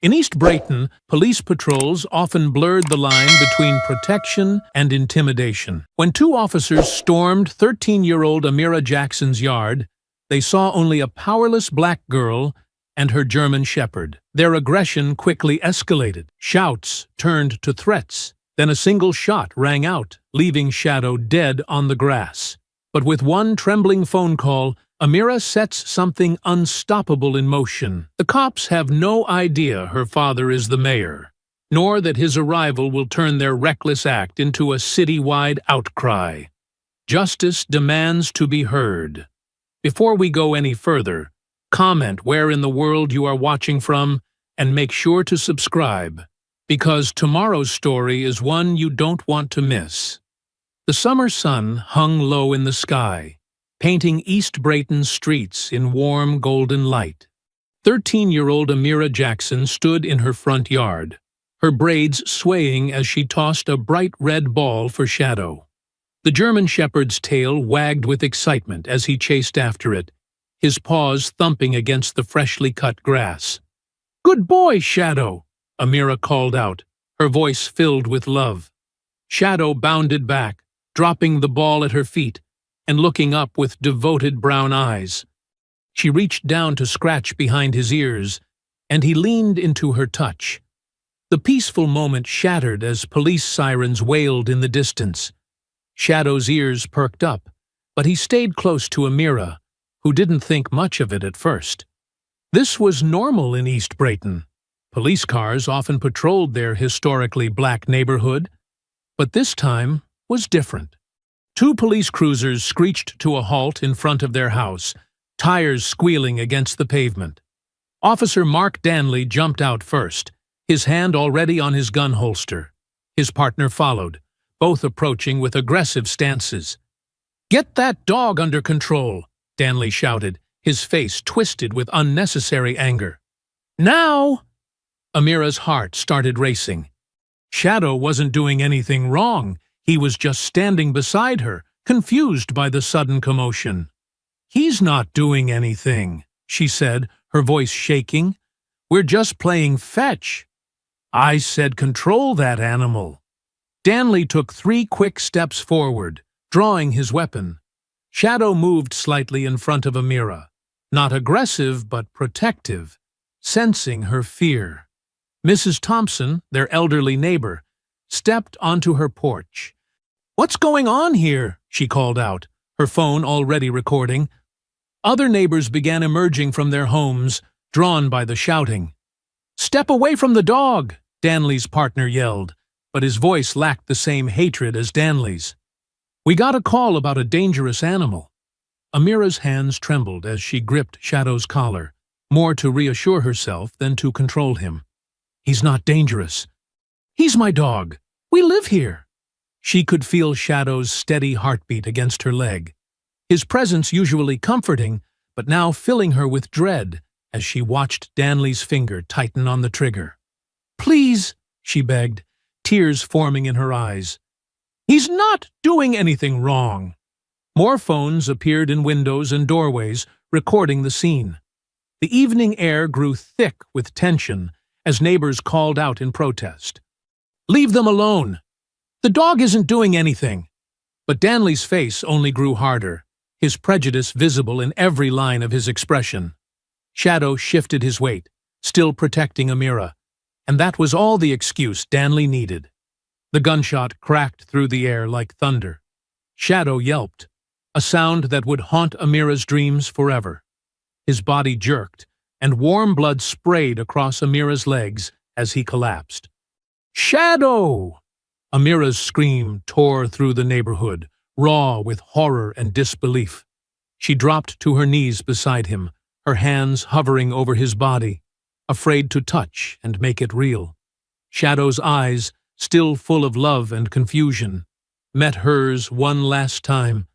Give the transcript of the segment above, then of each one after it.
In East Brayton, police patrols often blurred the line between protection and intimidation. When two officers stormed 13-year-old Amira Jackson's yard, they saw only a powerless black girl and her German shepherd. Their aggression quickly escalated. Shouts turned to threats. Then a single shot rang out, leaving Shadow dead on the grass. But with one trembling phone call, Amira sets something unstoppable in motion. The cops have no idea her father is the mayor, nor that his arrival will turn their reckless act into a citywide outcry. Justice demands to be heard. Before we go any further, comment where in the world you are watching from and make sure to subscribe, because tomorrow's story is one you don't want to miss. The summer sun hung low in the sky, painting East Brayton's streets in warm golden light. 13-year-old Amira Jackson stood in her front yard, her braids swaying as she tossed a bright red ball for Shadow. The German shepherd's tail wagged with excitement as he chased after it, his paws thumping against the freshly cut grass. "Good boy, Shadow!" Amira called out, her voice filled with love. Shadow bounded back, dropping the ball at her feet and looking up with devoted brown eyes. She reached down to scratch behind his ears, and he leaned into her touch. The peaceful moment shattered as police sirens wailed in the distance. Shadow's ears perked up, but he stayed close to Amira, who didn't think much of it at first. This was normal in East Brayton. Police cars often patrolled their historically black neighborhood, but this time was different. Two police cruisers screeched to a halt in front of their house, tires squealing against the pavement. Officer Mark Danley jumped out first, his hand already on his gun holster. His partner followed, both approaching with aggressive stances. "Get that dog under control!" Danley shouted, his face twisted with unnecessary anger. "Now!" Amira's heart started racing. Shadow wasn't doing anything wrong. He was just standing beside her, confused by the sudden commotion. "He's not doing anything," she said, her voice shaking. "We're just playing fetch." "I said control that animal." Danley took 3 quick steps forward, drawing his weapon. Shadow moved slightly in front of Amira, not aggressive but protective, sensing her fear. Mrs. Thompson, their elderly neighbor, stepped onto her porch. "What's going on here?" she called out, her phone already recording. Other neighbors began emerging from their homes, drawn by the shouting. "Step away from the dog!" Danley's partner yelled, but his voice lacked the same hatred as Danley's. "We got a call about a dangerous animal." Amira's hands trembled as she gripped Shadow's collar, more to reassure herself than to control him. "He's not dangerous. He's my dog. We live here." She could feel Shadow's steady heartbeat against her leg, his presence usually comforting, but now filling her with dread as she watched Danley's finger tighten on the trigger. "Please," she begged, tears forming in her eyes. "He's not doing anything wrong." More phones appeared in windows and doorways, recording the scene. The evening air grew thick with tension as neighbors called out in protest. "Leave them alone! The dog isn't doing anything!" But Danley's face only grew harder, his prejudice visible in every line of his expression. Shadow shifted his weight, still protecting Amira, and that was all the excuse Danley needed. The gunshot cracked through the air like thunder. Shadow yelped, a sound that would haunt Amira's dreams forever. His body jerked, and warm blood sprayed across Amira's legs as he collapsed. "Shadow!" Amira's scream tore through the neighborhood, raw with horror and disbelief. She dropped to her knees beside him, her hands hovering over his body, afraid to touch and make it real. Shadow's eyes, still full of love and confusion, met hers one last time.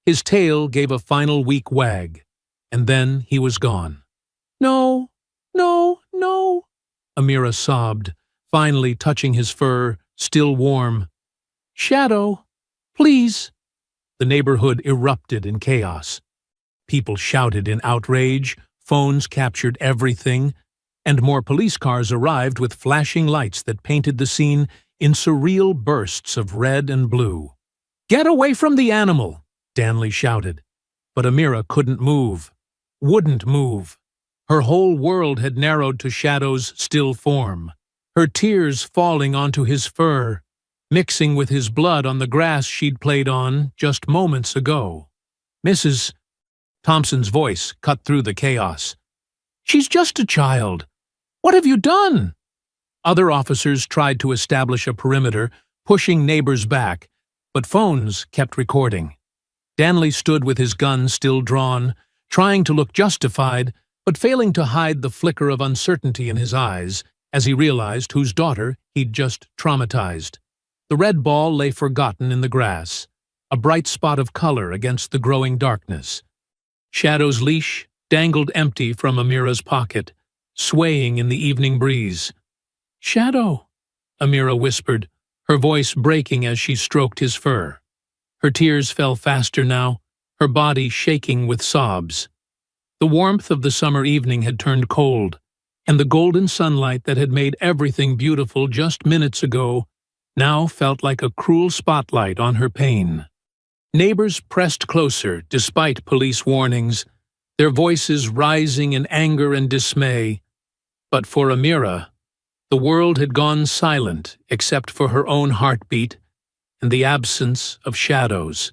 His tail gave a final weak wag, and then he was gone. "No, no, no," Amira sobbed, finally touching his fur, still warm. "Shadow, please." The neighborhood erupted in chaos. People shouted in outrage, phones captured everything, and more police cars arrived with flashing lights that painted the scene in surreal bursts of red and blue. "Get away from the animal!" Danley shouted. But Amira couldn't move, wouldn't move. Her whole world had narrowed to Shadow's still form, her tears falling onto his fur, mixing with his blood on the grass she'd played on just moments ago. "Mrs. Thompson's voice cut through the chaos. "She's just a child. What have you done?" Other officers tried to establish a perimeter, pushing neighbors back, but phones kept recording. Danley stood with his gun still drawn, trying to look justified, but failing to hide the flicker of uncertainty in his eyes as he realized whose daughter he'd just traumatized. The red ball lay forgotten in the grass, a bright spot of color against the growing darkness. Shadow's leash dangled empty from Amira's pocket, swaying in the evening breeze. "Shadow," Amira whispered, her voice breaking as she stroked his fur. Her tears fell faster now, her body shaking with sobs. The warmth of the summer evening had turned cold, and the golden sunlight that had made everything beautiful just minutes ago now felt like a cruel spotlight on her pain. Neighbors pressed closer despite police warnings, their voices rising in anger and dismay. But for Amira, the world had gone silent except for her own heartbeat and the absence of shadows.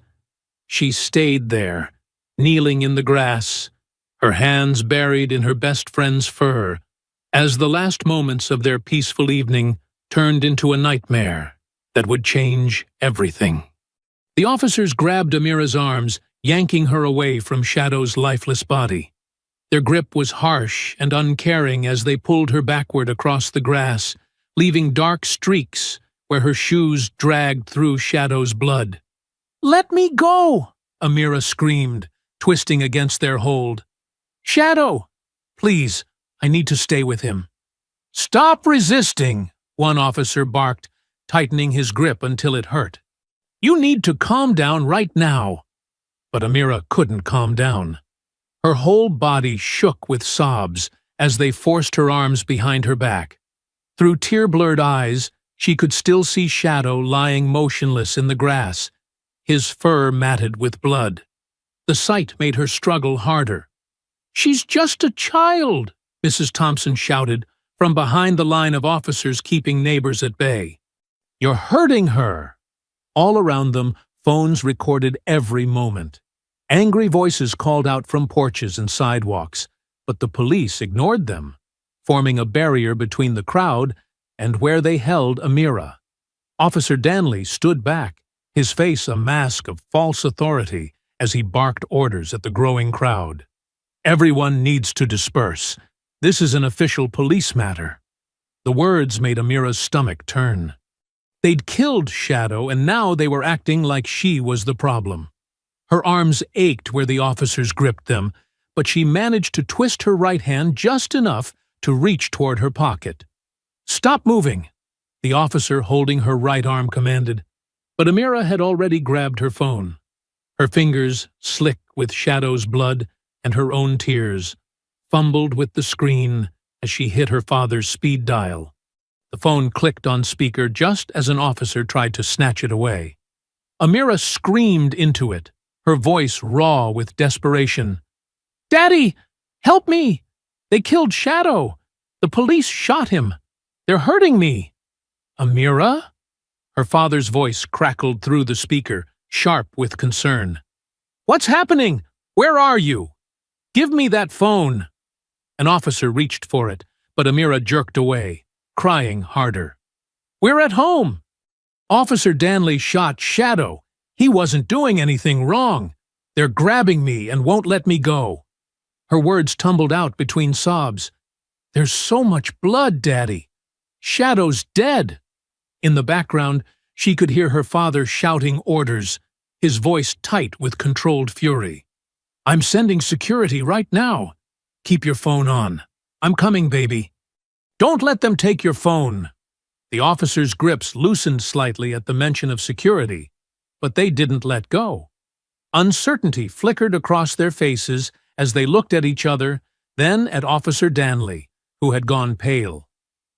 She stayed there, kneeling in the grass, her hands buried in her best friend's fur, as the last moments of their peaceful evening turned into a nightmare that would change everything. The officers grabbed Amira's arms, yanking her away from Shadow's lifeless body. Their grip was harsh and uncaring as they pulled her backward across the grass, leaving dark streaks where her shoes dragged through Shadow's blood. "Let me go!" Amira screamed, twisting against their hold. "Shadow! Please, I need to stay with him." "Stop resisting!" one officer barked, tightening his grip until it hurt. "You need to calm down right now." But Amira couldn't calm down. Her whole body shook with sobs as they forced her arms behind her back. Through tear-blurred eyes, she could still see Shadow lying motionless in the grass, his fur matted with blood. The sight made her struggle harder. "She's just a child," Mrs. Thompson shouted from behind the line of officers keeping neighbors at bay. "You're hurting her." All around them, phones recorded every moment. Angry voices called out from porches and sidewalks, but the police ignored them, forming a barrier between the crowd and where they held Amira. Officer Danley stood back, his face a mask of false authority as he barked orders at the growing crowd. "Everyone needs to disperse. This is an official police matter." The words made Amira's stomach turn. They'd killed Shadow, and now they were acting like she was the problem. Her arms ached where the officers gripped them, but she managed to twist her right hand just enough to reach toward her pocket. "Stop moving," the officer holding her right arm commanded, but Amira had already grabbed her phone. Her fingers, slick with Shadow's blood and her own tears, fumbled with the screen as she hit her father's speed dial. The phone clicked on speaker just as an officer tried to snatch it away. Amira screamed into it, her voice raw with desperation. "Daddy, help me! They killed Shadow! The police shot him! They're hurting me!" "Amira?" Her father's voice crackled through the speaker, sharp with concern. "What's happening? Where are you? Give me that phone!" An officer reached for it, but Amira jerked away, crying harder. "We're at home! Officer Danley shot Shadow. He wasn't doing anything wrong. They're grabbing me and won't let me go." Her words tumbled out between sobs. "There's so much blood, Daddy. Shadow's dead." In the background, she could hear her father shouting orders, his voice tight with controlled fury. "I'm sending security right now. Keep your phone on. I'm coming, baby." "Don't let them take your phone." The officers' grips loosened slightly at the mention of security, but they didn't let go. Uncertainty flickered across their faces as they looked at each other, then at Officer Danley, who had gone pale.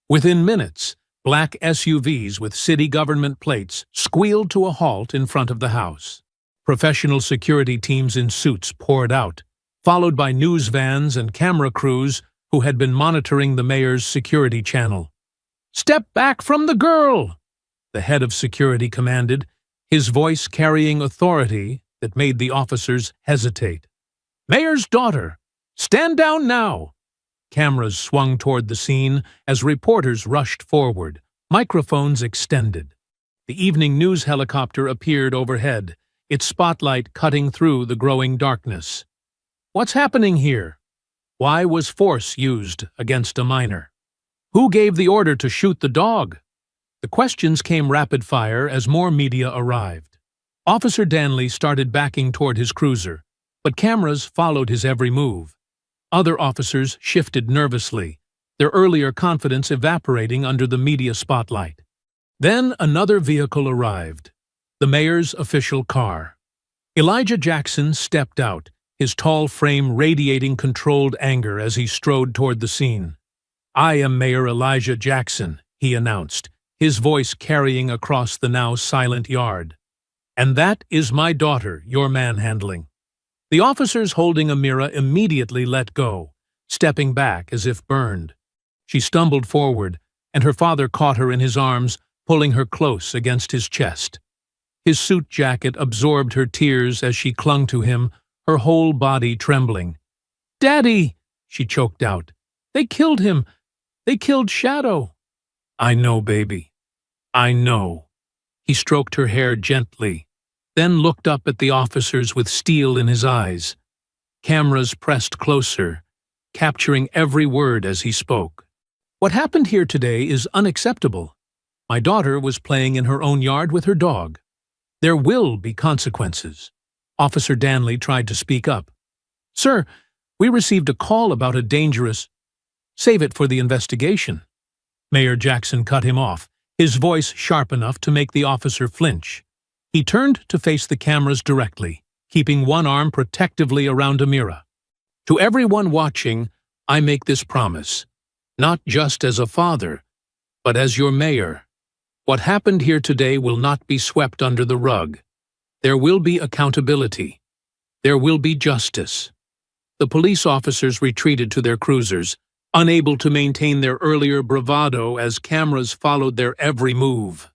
Within minutes, black SUVs with city government plates squealed to a halt in front of the house. Professional security teams in suits poured out, followed by news vans and camera crews who had been monitoring the mayor's security channel. "Step back from the girl!" the head of security commanded, his voice carrying authority that made the officers hesitate. "Mayor's daughter! Stand down now!" Cameras swung toward the scene as reporters rushed forward, microphones extended. The evening news helicopter appeared overhead, its spotlight cutting through the growing darkness. What's happening here? Why was force used against a minor? Who gave the order to shoot the dog? The questions came rapid fire as more media arrived. Officer Danley started backing toward his cruiser, but cameras followed his every move. Other officers shifted nervously, their earlier confidence evaporating under the media spotlight. Then another vehicle arrived, the mayor's official car. Elijah Jackson stepped out, his tall frame radiating controlled anger as he strode toward the scene. "I am Mayor Elijah Jackson," he announced, his voice carrying across the now silent yard. "And that is my daughter you're manhandling." The officers holding Amira immediately let go, stepping back as if burned. She stumbled forward, and her father caught her in his arms, pulling her close against his chest. His suit jacket absorbed her tears as she clung to him, her whole body trembling. "Daddy!" she choked out. "They killed him! They killed Shadow!" "I know, baby. I know." He stroked her hair gently, then looked up at the officers with steel in his eyes. Cameras pressed closer, capturing every word as he spoke. "What happened here today is unacceptable. My daughter was playing in her own yard with her dog. There will be consequences." Officer Danley tried to speak up. "Sir, we received a call about a dangerous—" "Save it for the investigation." Mayor Jackson cut him off, his voice sharp enough to make the officer flinch. He turned to face the cameras directly, keeping one arm protectively around Amira. "To everyone watching, I make this promise, not just as a father, but as your mayor. What happened here today will not be swept under the rug. There will be accountability. There will be justice." The police officers retreated to their cruisers, unable to maintain their earlier bravado as cameras followed their every move.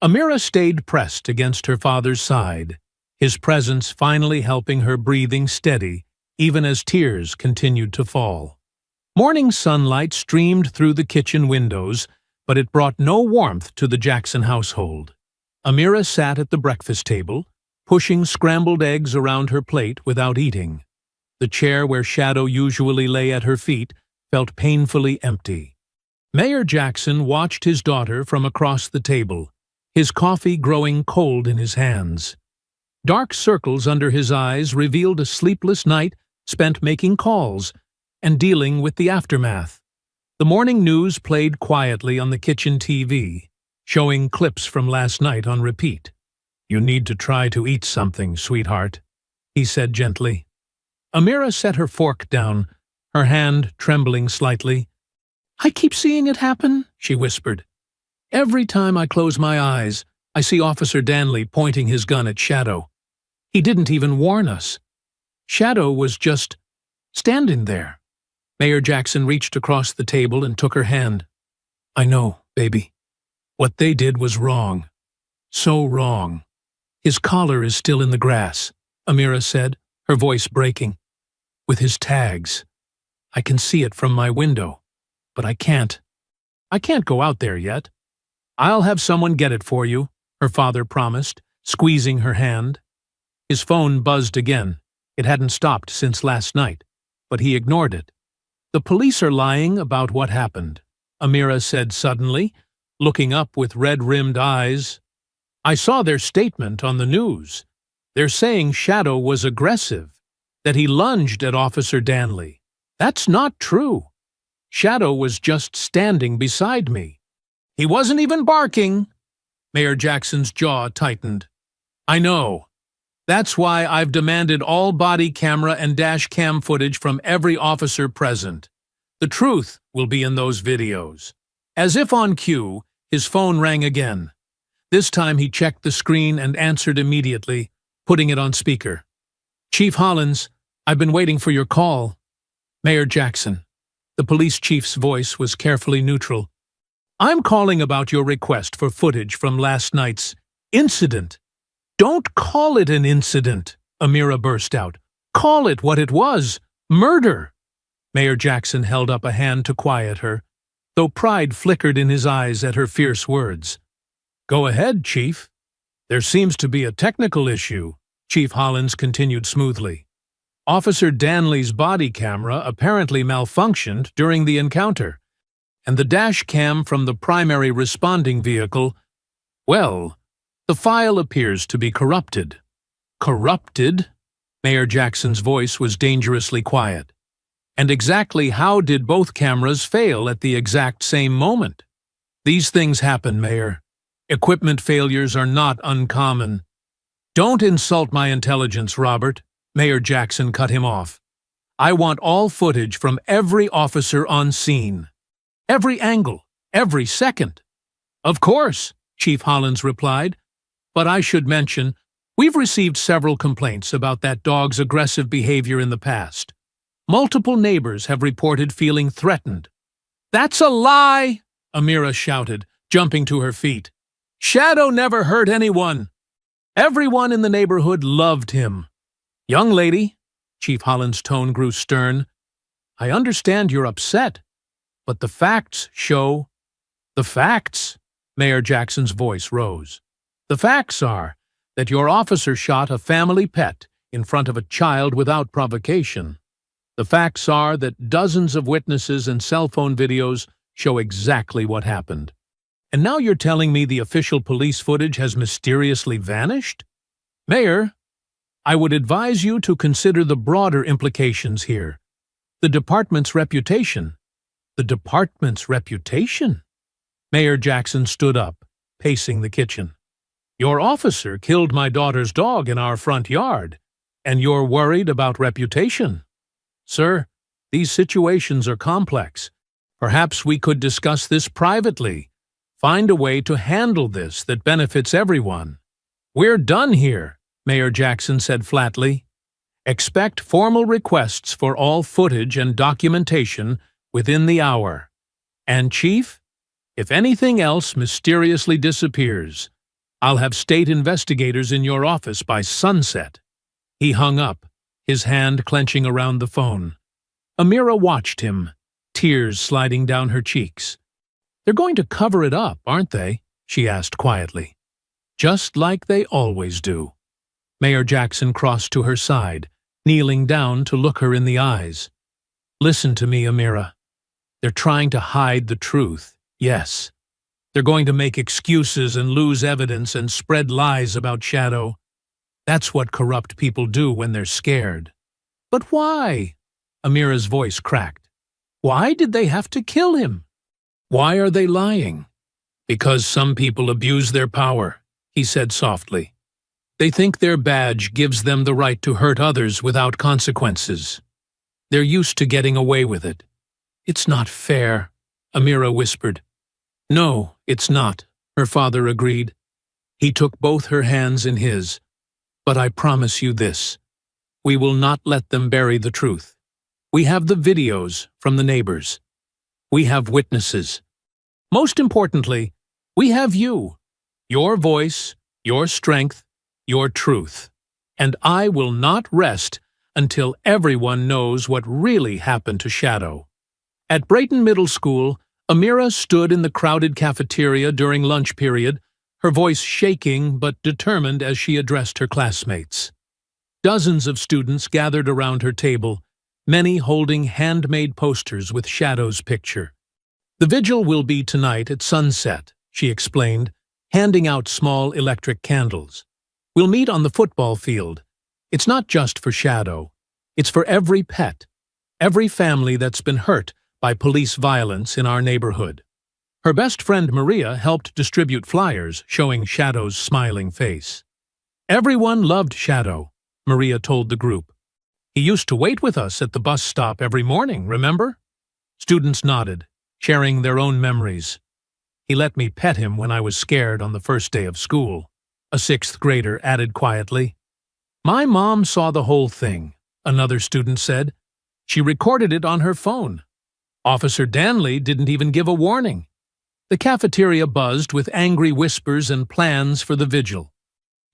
Amira stayed pressed against her father's side, his presence finally helping her breathing steady, even as tears continued to fall. Morning sunlight streamed through the kitchen windows, but it brought no warmth to the Jackson household. Amira sat at the breakfast table, pushing scrambled eggs around her plate without eating. The chair where Shadow usually lay at her feet felt painfully empty. Mayor Jackson watched his daughter from across the table, his coffee growing cold in his hands. Dark circles under his eyes revealed a sleepless night spent making calls and dealing with the aftermath. The morning news played quietly on the kitchen TV, showing clips from last night on repeat. "You need to try to eat something, sweetheart," he said gently. Amira set her fork down, her hand trembling slightly. "I keep seeing it happen," she whispered. "Every time I close my eyes, I see Officer Danley pointing his gun at Shadow. He didn't even warn us. Shadow was just standing there." Mayor Jackson reached across the table and took her hand. "I know, baby. What they did was wrong. So wrong." "His collar is still in the grass," Amira said, her voice breaking. "With his tags. I can see it from my window, but I can't go out there yet." "I'll have someone get it for you," her father promised, squeezing her hand. His phone buzzed again. It hadn't stopped since last night, but he ignored it. "The police are lying about what happened," Amira said suddenly, looking up with red-rimmed eyes. "I saw their statement on the news. They're saying Shadow was aggressive, that he lunged at Officer Danley. That's not true. Shadow was just standing beside me. He wasn't even barking." Mayor Jackson's jaw tightened. "I know. That's why I've demanded all body camera and dash cam footage from every officer present. The truth will be in those videos. As if on cue, his phone rang again. This time he checked the screen and answered immediately, putting it on speaker. Chief Hollins, I've been waiting for your call. Mayor Jackson. The police chief's voice was carefully neutral. I'm calling about your request for footage from last night's incident. Don't call it an incident, Amira burst out. Call it what it was, murder. Mayor Jackson held up a hand to quiet her, though pride flickered in his eyes at her fierce words. Go ahead, Chief. There seems to be a technical issue, Chief Hollins continued smoothly. Officer Danley's body camera apparently malfunctioned during the encounter, and the dash cam from the primary responding vehicle, well, the file appears to be corrupted. Corrupted? Mayor Jackson's voice was dangerously quiet. And exactly how did both cameras fail at the exact same moment? These things happen, Mayor. Equipment failures are not uncommon. Don't insult my intelligence, Robert. Mayor Jackson cut him off. I want all footage from every officer on scene. Every angle, every second. Of course, Chief Hollins replied. But I should mention, we've received several complaints about that dog's aggressive behavior in the past. Multiple neighbors have reported feeling threatened. That's a lie, Amira shouted, jumping to her feet. Shadow never hurt anyone. Everyone in the neighborhood loved him. Young lady, Chief Hollins' tone grew stern, I understand you're upset, but the facts show... The facts, Mayor Jackson's voice rose. The facts are that your officer shot a family pet in front of a child without provocation. The facts are that dozens of witnesses and cell phone videos show exactly what happened. And now you're telling me the official police footage has mysteriously vanished? Mayor, I would advise you to consider the broader implications here. The department's reputation. The department's reputation? Mayor Jackson stood up, pacing the kitchen. Your officer killed my daughter's dog in our front yard, and you're worried about reputation. Sir, these situations are complex. Perhaps we could discuss this privately. Find a way to handle this that benefits everyone. We're done here, Mayor Jackson said flatly. Expect formal requests for all footage and documentation within the hour. And, Chief, if anything else mysteriously disappears, I'll have state investigators in your office by sunset. He hung up, his hand clenching around the phone. Amira watched him, tears sliding down her cheeks. They're going to cover it up, aren't they? She asked quietly. Just like they always do. Mayor Jackson crossed to her side, kneeling down to look her in the eyes. Listen to me, Amira. They're trying to hide the truth, yes. They're going to make excuses and lose evidence and spread lies about Shadow. That's what corrupt people do when they're scared. But why? Amira's voice cracked. Why did they have to kill him? Why are they lying? Because some people abuse their power, he said softly. They think their badge gives them the right to hurt others without consequences. They're used to getting away with it. It's not fair, Amira whispered. No, it's not, her father agreed. He took both her hands in his. But I promise you this. We will not let them bury the truth. We have the videos from the neighbors. We have witnesses. Most importantly, we have you. Your voice, your strength, your truth. And I will not rest until everyone knows what really happened to Shadow. At Brayton Middle School, Amira stood in the crowded cafeteria during lunch period, her voice shaking but determined as she addressed her classmates. Dozens of students gathered around her table, many holding handmade posters with Shadow's picture. The vigil will be tonight at sunset, she explained, handing out small electric candles. We'll meet on the football field. It's not just for Shadow. It's for every pet, every family that's been hurt by police violence in our neighborhood. Her best friend Maria helped distribute flyers showing Shadow's smiling face. Everyone loved Shadow, Maria told the group. He used to wait with us at the bus stop every morning, remember? Students nodded, sharing their own memories. He let me pet him when I was scared on the first day of school, a sixth grader added quietly. My mom saw the whole thing, another student said. She recorded it on her phone. Officer Danley didn't even give a warning. The cafeteria buzzed with angry whispers and plans for the vigil.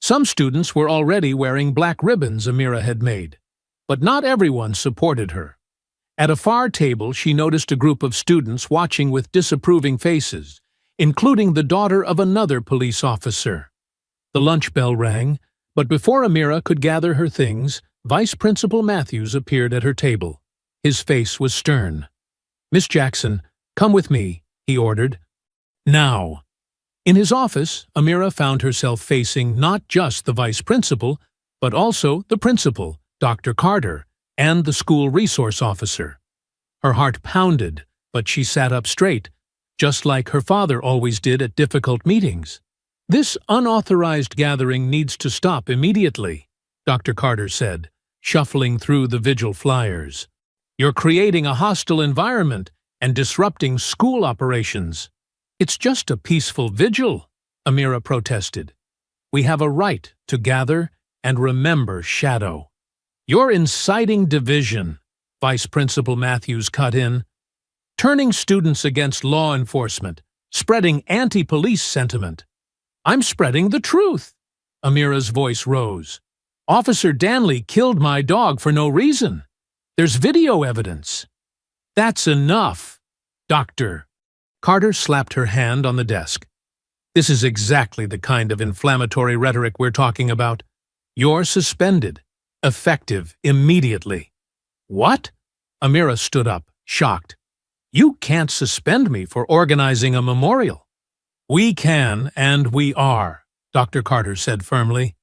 Some students were already wearing black ribbons Amira had made, but not everyone supported her. At a far table, she noticed a group of students watching with disapproving faces, including the daughter of another police officer. The lunch bell rang, but before Amira could gather her things, Vice Principal Matthews appeared at her table. His face was stern. "Miss Jackson, come with me," he ordered. Now. In his office, Amira found herself facing not just the vice principal, but also the principal, Dr. Carter, and the school resource officer. Her heart pounded, but she sat up straight, just like her father always did at difficult meetings. "This unauthorized gathering needs to stop immediately," Dr. Carter said, shuffling through the vigil flyers. "You're creating a hostile environment and disrupting school operations." "It's just a peaceful vigil," Amira protested. "We have a right to gather and remember Shadow." "You're inciting division," Vice Principal Matthews cut in. "Turning students against law enforcement, spreading anti-police sentiment." "I'm spreading the truth," Amira's voice rose. "Officer Danley killed my dog for no reason. There's video evidence." "That's enough, Doctor." Carter slapped her hand on the desk. "This is exactly the kind of inflammatory rhetoric we're talking about. You're suspended. Effective immediately." "What?" Amira stood up, shocked. "You can't suspend me for organizing a memorial." "We can, and we are," Dr. Carter said firmly.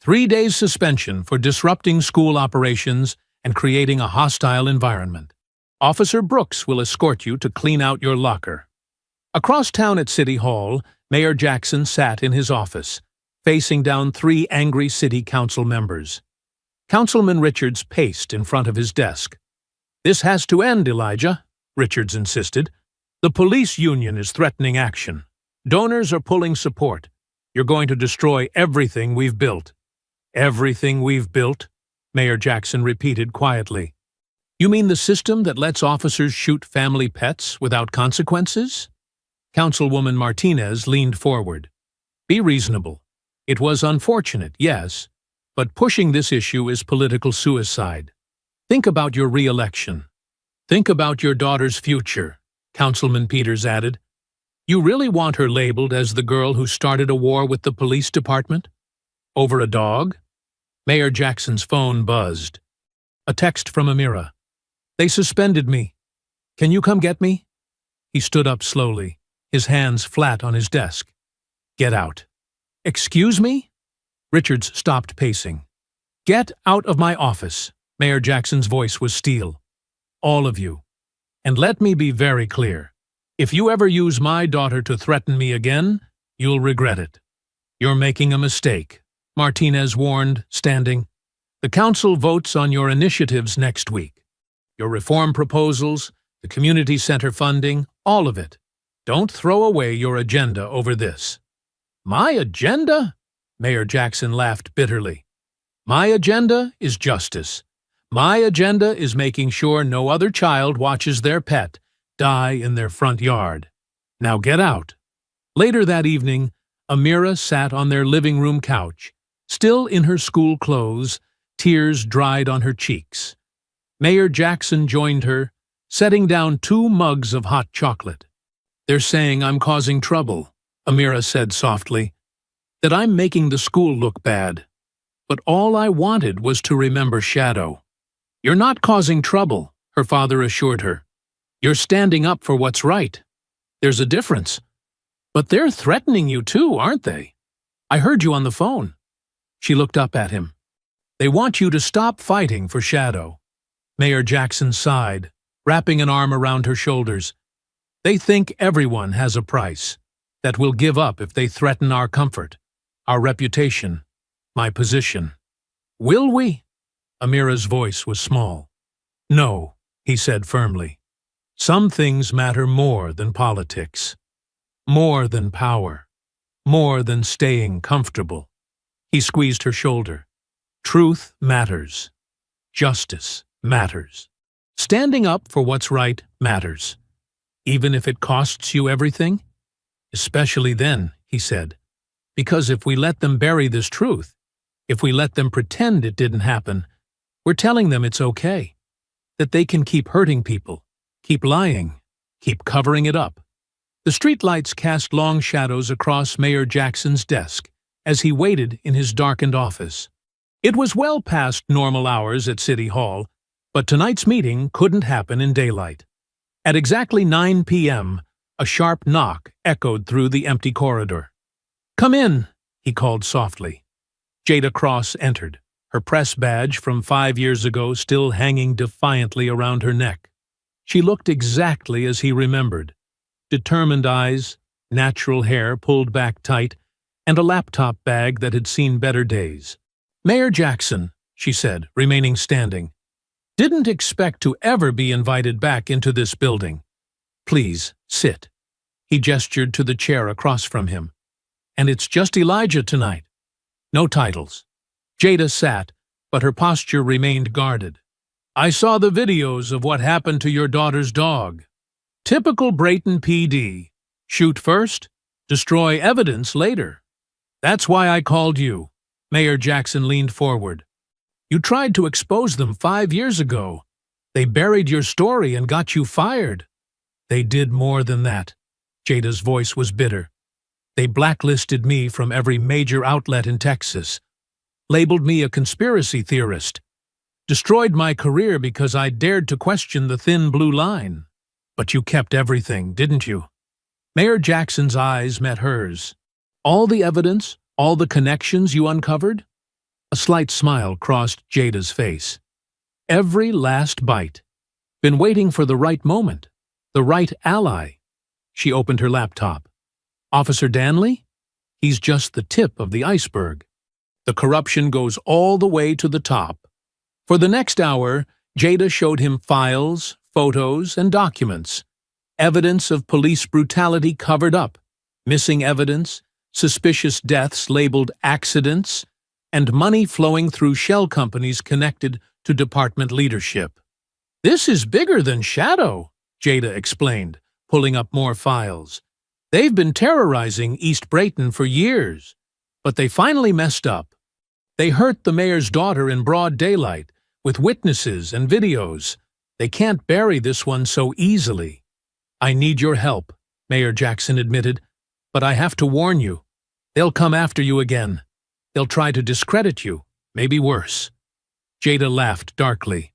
3 days suspension for disrupting school operations and creating a hostile environment. Officer Brooks will escort you to clean out your locker. Across town at City Hall, Mayor Jackson sat in his office, facing down 3 angry city council members. Councilman Richards paced in front of his desk. "This has to end, Elijah," Richards insisted. "The police union is threatening action. Donors are pulling support. You're going to destroy everything we've built." "Everything we've built?" Mayor Jackson repeated quietly. "You mean the system that lets officers shoot family pets without consequences?" Councilwoman Martinez leaned forward. "Be reasonable. It was unfortunate, yes, but pushing this issue is political suicide. Think about your re-election. Think about your daughter's future," Councilman Peters added. "You really want her labeled as the girl who started a war with the police department? Over a dog?" Mayor Jackson's phone buzzed. A text from Amira. "They suspended me. Can you come get me?" He stood up slowly, his hands flat on his desk. "Get out." "Excuse me?" Richards stopped pacing. "Get out of my office." Mayor Jackson's voice was steel. "All of you. And let me be very clear. If you ever use my daughter to threaten me again, you'll regret it." "You're making a mistake," Martinez warned, standing. "The council votes on your initiatives next week. Your reform proposals, the community center funding, all of it. Don't throw away your agenda over this." "My agenda?" Mayor Jackson laughed bitterly. "My agenda is justice. My agenda is making sure no other child watches their pet die in their front yard. Now get out." Later that evening, Amira sat on their living room couch, still in her school clothes, tears dried on her cheeks. Mayor Jackson joined her, setting down 2 mugs of hot chocolate. "They're saying I'm causing trouble," Amira said softly, "that I'm making the school look bad. But all I wanted was to remember Shadow." "You're not causing trouble," her father assured her. "You're standing up for what's right. There's a difference. But they're threatening you too, aren't they? I heard you on the phone." She looked up at him. "They want you to stop fighting for Shadow." Mayor Jackson sighed, wrapping an arm around her shoulders. "They think everyone has a price that we'll give up if they threaten our comfort, our reputation, my position." "Will we?" Amira's voice was small. "No," he said firmly. Some things matter more than politics, more than power, more than staying comfortable. He squeezed her shoulder. Truth matters. Justice matters. Standing up for what's right matters, even if it costs you everything. Especially then, he said, because if we let them bury this truth, if we let them pretend it didn't happen, we're telling them it's okay, that they can keep hurting people, keep lying, keep covering it up. The streetlights cast long shadows across Mayor Jackson's desk as he waited in his darkened office. It was well past normal hours at City Hall, but tonight's meeting couldn't happen in daylight. At exactly 9 p.m., a sharp knock echoed through the empty corridor. "Come in," he called softly. Jada Cross entered, her press badge from 5 years ago still hanging defiantly around her neck. She looked exactly as he remembered. Determined eyes, natural hair pulled back tight, and a laptop bag that had seen better days. "Mayor Jackson," she said, remaining standing, "didn't expect to ever be invited back into this building. Please, sit." He gestured to the chair across from him. "And it's just Elijah tonight. No titles." Jada sat, but her posture remained guarded. "I saw the videos of what happened to your daughter's dog. Typical Brayton PD. Shoot first, destroy evidence later. That's why I called you." Mayor Jackson leaned forward. "You tried to expose them 5 years ago. They buried your story and got you fired." "They did more than that." Jada's voice was bitter. "They blacklisted me from every major outlet in Texas, labeled me a conspiracy theorist, destroyed my career because I dared to question the thin blue line. But you kept everything, didn't you?" Mayor Jackson's eyes met hers. "All the evidence, all the connections you uncovered?" A slight smile crossed Jada's face. "Every last bite. Been waiting for the right moment, the right ally." She opened her laptop. "Officer Danley? He's just the tip of the iceberg. The corruption goes all the way to the top." For the next hour, Jada showed him files, photos, and documents. Evidence of police brutality covered up, missing evidence, suspicious deaths labeled accidents, and money flowing through shell companies connected to department leadership. "This is bigger than Shadow," Jada explained, pulling up more files. "They've been terrorizing East Brayton for years, but they finally messed up. They hurt the mayor's daughter in broad daylight, with witnesses and videos. They can't bury this one so easily." "I need your help," Mayor Jackson admitted, "but I have to warn you. They'll come after you again. They'll try to discredit you, maybe worse." Jada laughed darkly.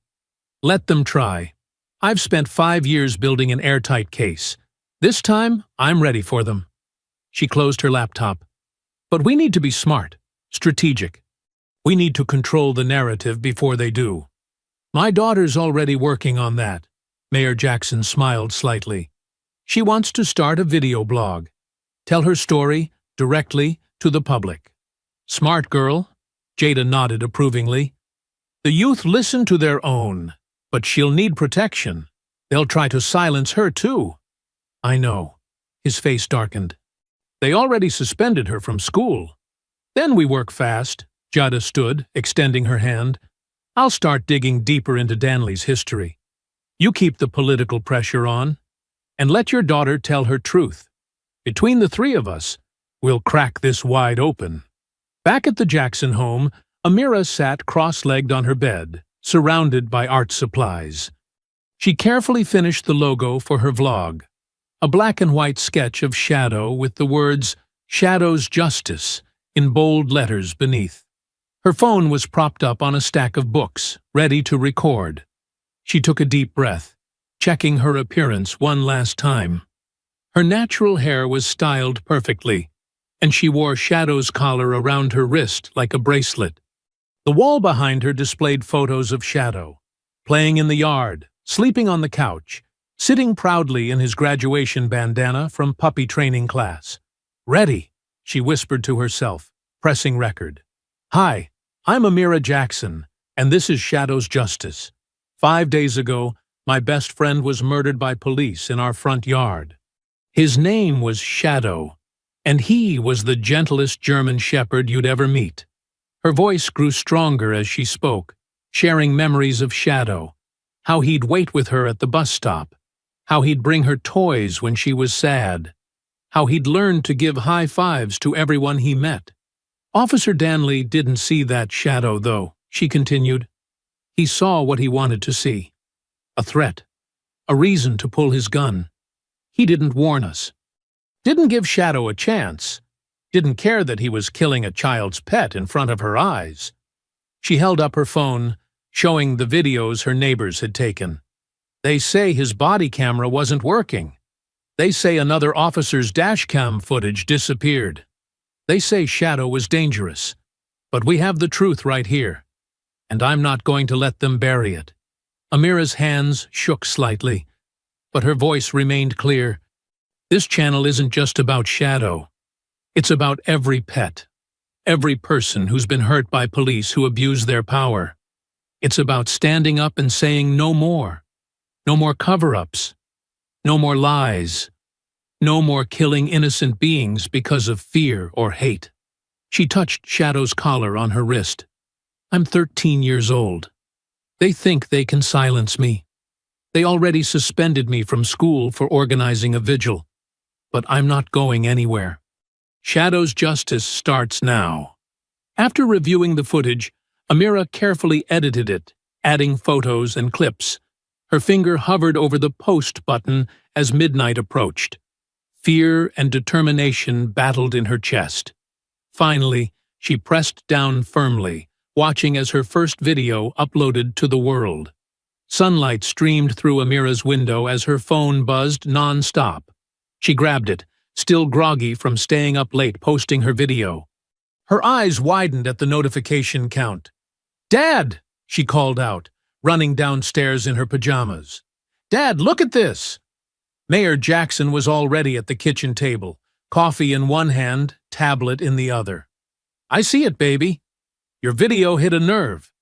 "Let them try. I've spent 5 years building an airtight case. This time, I'm ready for them." She closed her laptop. "But we need to be smart, strategic. We need to control the narrative before they do." "My daughter's already working on that." Mayor Jackson smiled slightly. "She wants to start a video blog. Tell her story directly to the public." "Smart girl," Jada nodded approvingly. "The youth listen to their own, but she'll need protection. They'll try to silence her too." "I know." His face darkened. "They already suspended her from school." "Then we work fast." Jada stood, extending her hand. "I'll start digging deeper into Danley's history. You keep the political pressure on, and let your daughter tell her truth. Between the three of us, we'll crack this wide open." Back at the Jackson home, Amira sat cross-legged on her bed, surrounded by art supplies. She carefully finished the logo for her vlog, a black-and-white sketch of Shadow with the words, "Shadow's Justice," in bold letters beneath. Her phone was propped up on a stack of books, ready to record. She took a deep breath, checking her appearance one last time. Her natural hair was styled perfectly, and she wore Shadow's collar around her wrist like a bracelet. The wall behind her displayed photos of Shadow, playing in the yard, sleeping on the couch, sitting proudly in his graduation bandana from puppy training class. "Ready," she whispered to herself, pressing record. "Hi, I'm Amira Jackson, and this is Shadow's Justice. 5 days ago, My best friend was murdered by police in our front yard. His name was Shadow, and he was the gentlest German shepherd you'd ever meet." Her voice grew stronger as she spoke, sharing memories of Shadow, how he'd wait with her at the bus stop, how he'd bring her toys when she was sad, how he'd learned to give high fives to everyone he met. "Officer Danley didn't see that Shadow, though," she continued. "He saw what he wanted to see. A threat. A reason to pull his gun. He didn't warn us. Didn't give Shadow a chance. Didn't care that he was killing a child's pet in front of her eyes." She held up her phone, showing the videos her neighbors had taken. "They say his body camera wasn't working. They say another officer's dashcam footage disappeared. They say Shadow was dangerous. But we have the truth right here. And I'm not going to let them bury it." Amira's hands shook slightly, but her voice remained clear. "This channel isn't just about Shadow. It's about every pet, every person who's been hurt by police who abuse their power. It's about standing up and saying no more. No more cover-ups. No more lies. No more killing innocent beings because of fear or hate." She touched Shadow's collar on her wrist. "I'm 13 years old. They think they can silence me. They already suspended me from school for organizing a vigil. But I'm not going anywhere. Shadow's justice starts now." After reviewing the footage, Amira carefully edited it, adding photos and clips. Her finger hovered over the post button as midnight approached. Fear and determination battled in her chest. Finally, she pressed down firmly, watching as her first video uploaded to the world. Sunlight streamed through Amira's window as her phone buzzed non-stop. She grabbed it, still groggy from staying up late posting her video. Her eyes widened at the notification count. "Dad!" she called out, running downstairs in her pajamas. "Dad, look at this!" Mayor Jackson was already at the kitchen table, coffee in one hand, tablet in the other. "I see it, baby. Your video hit a nerve."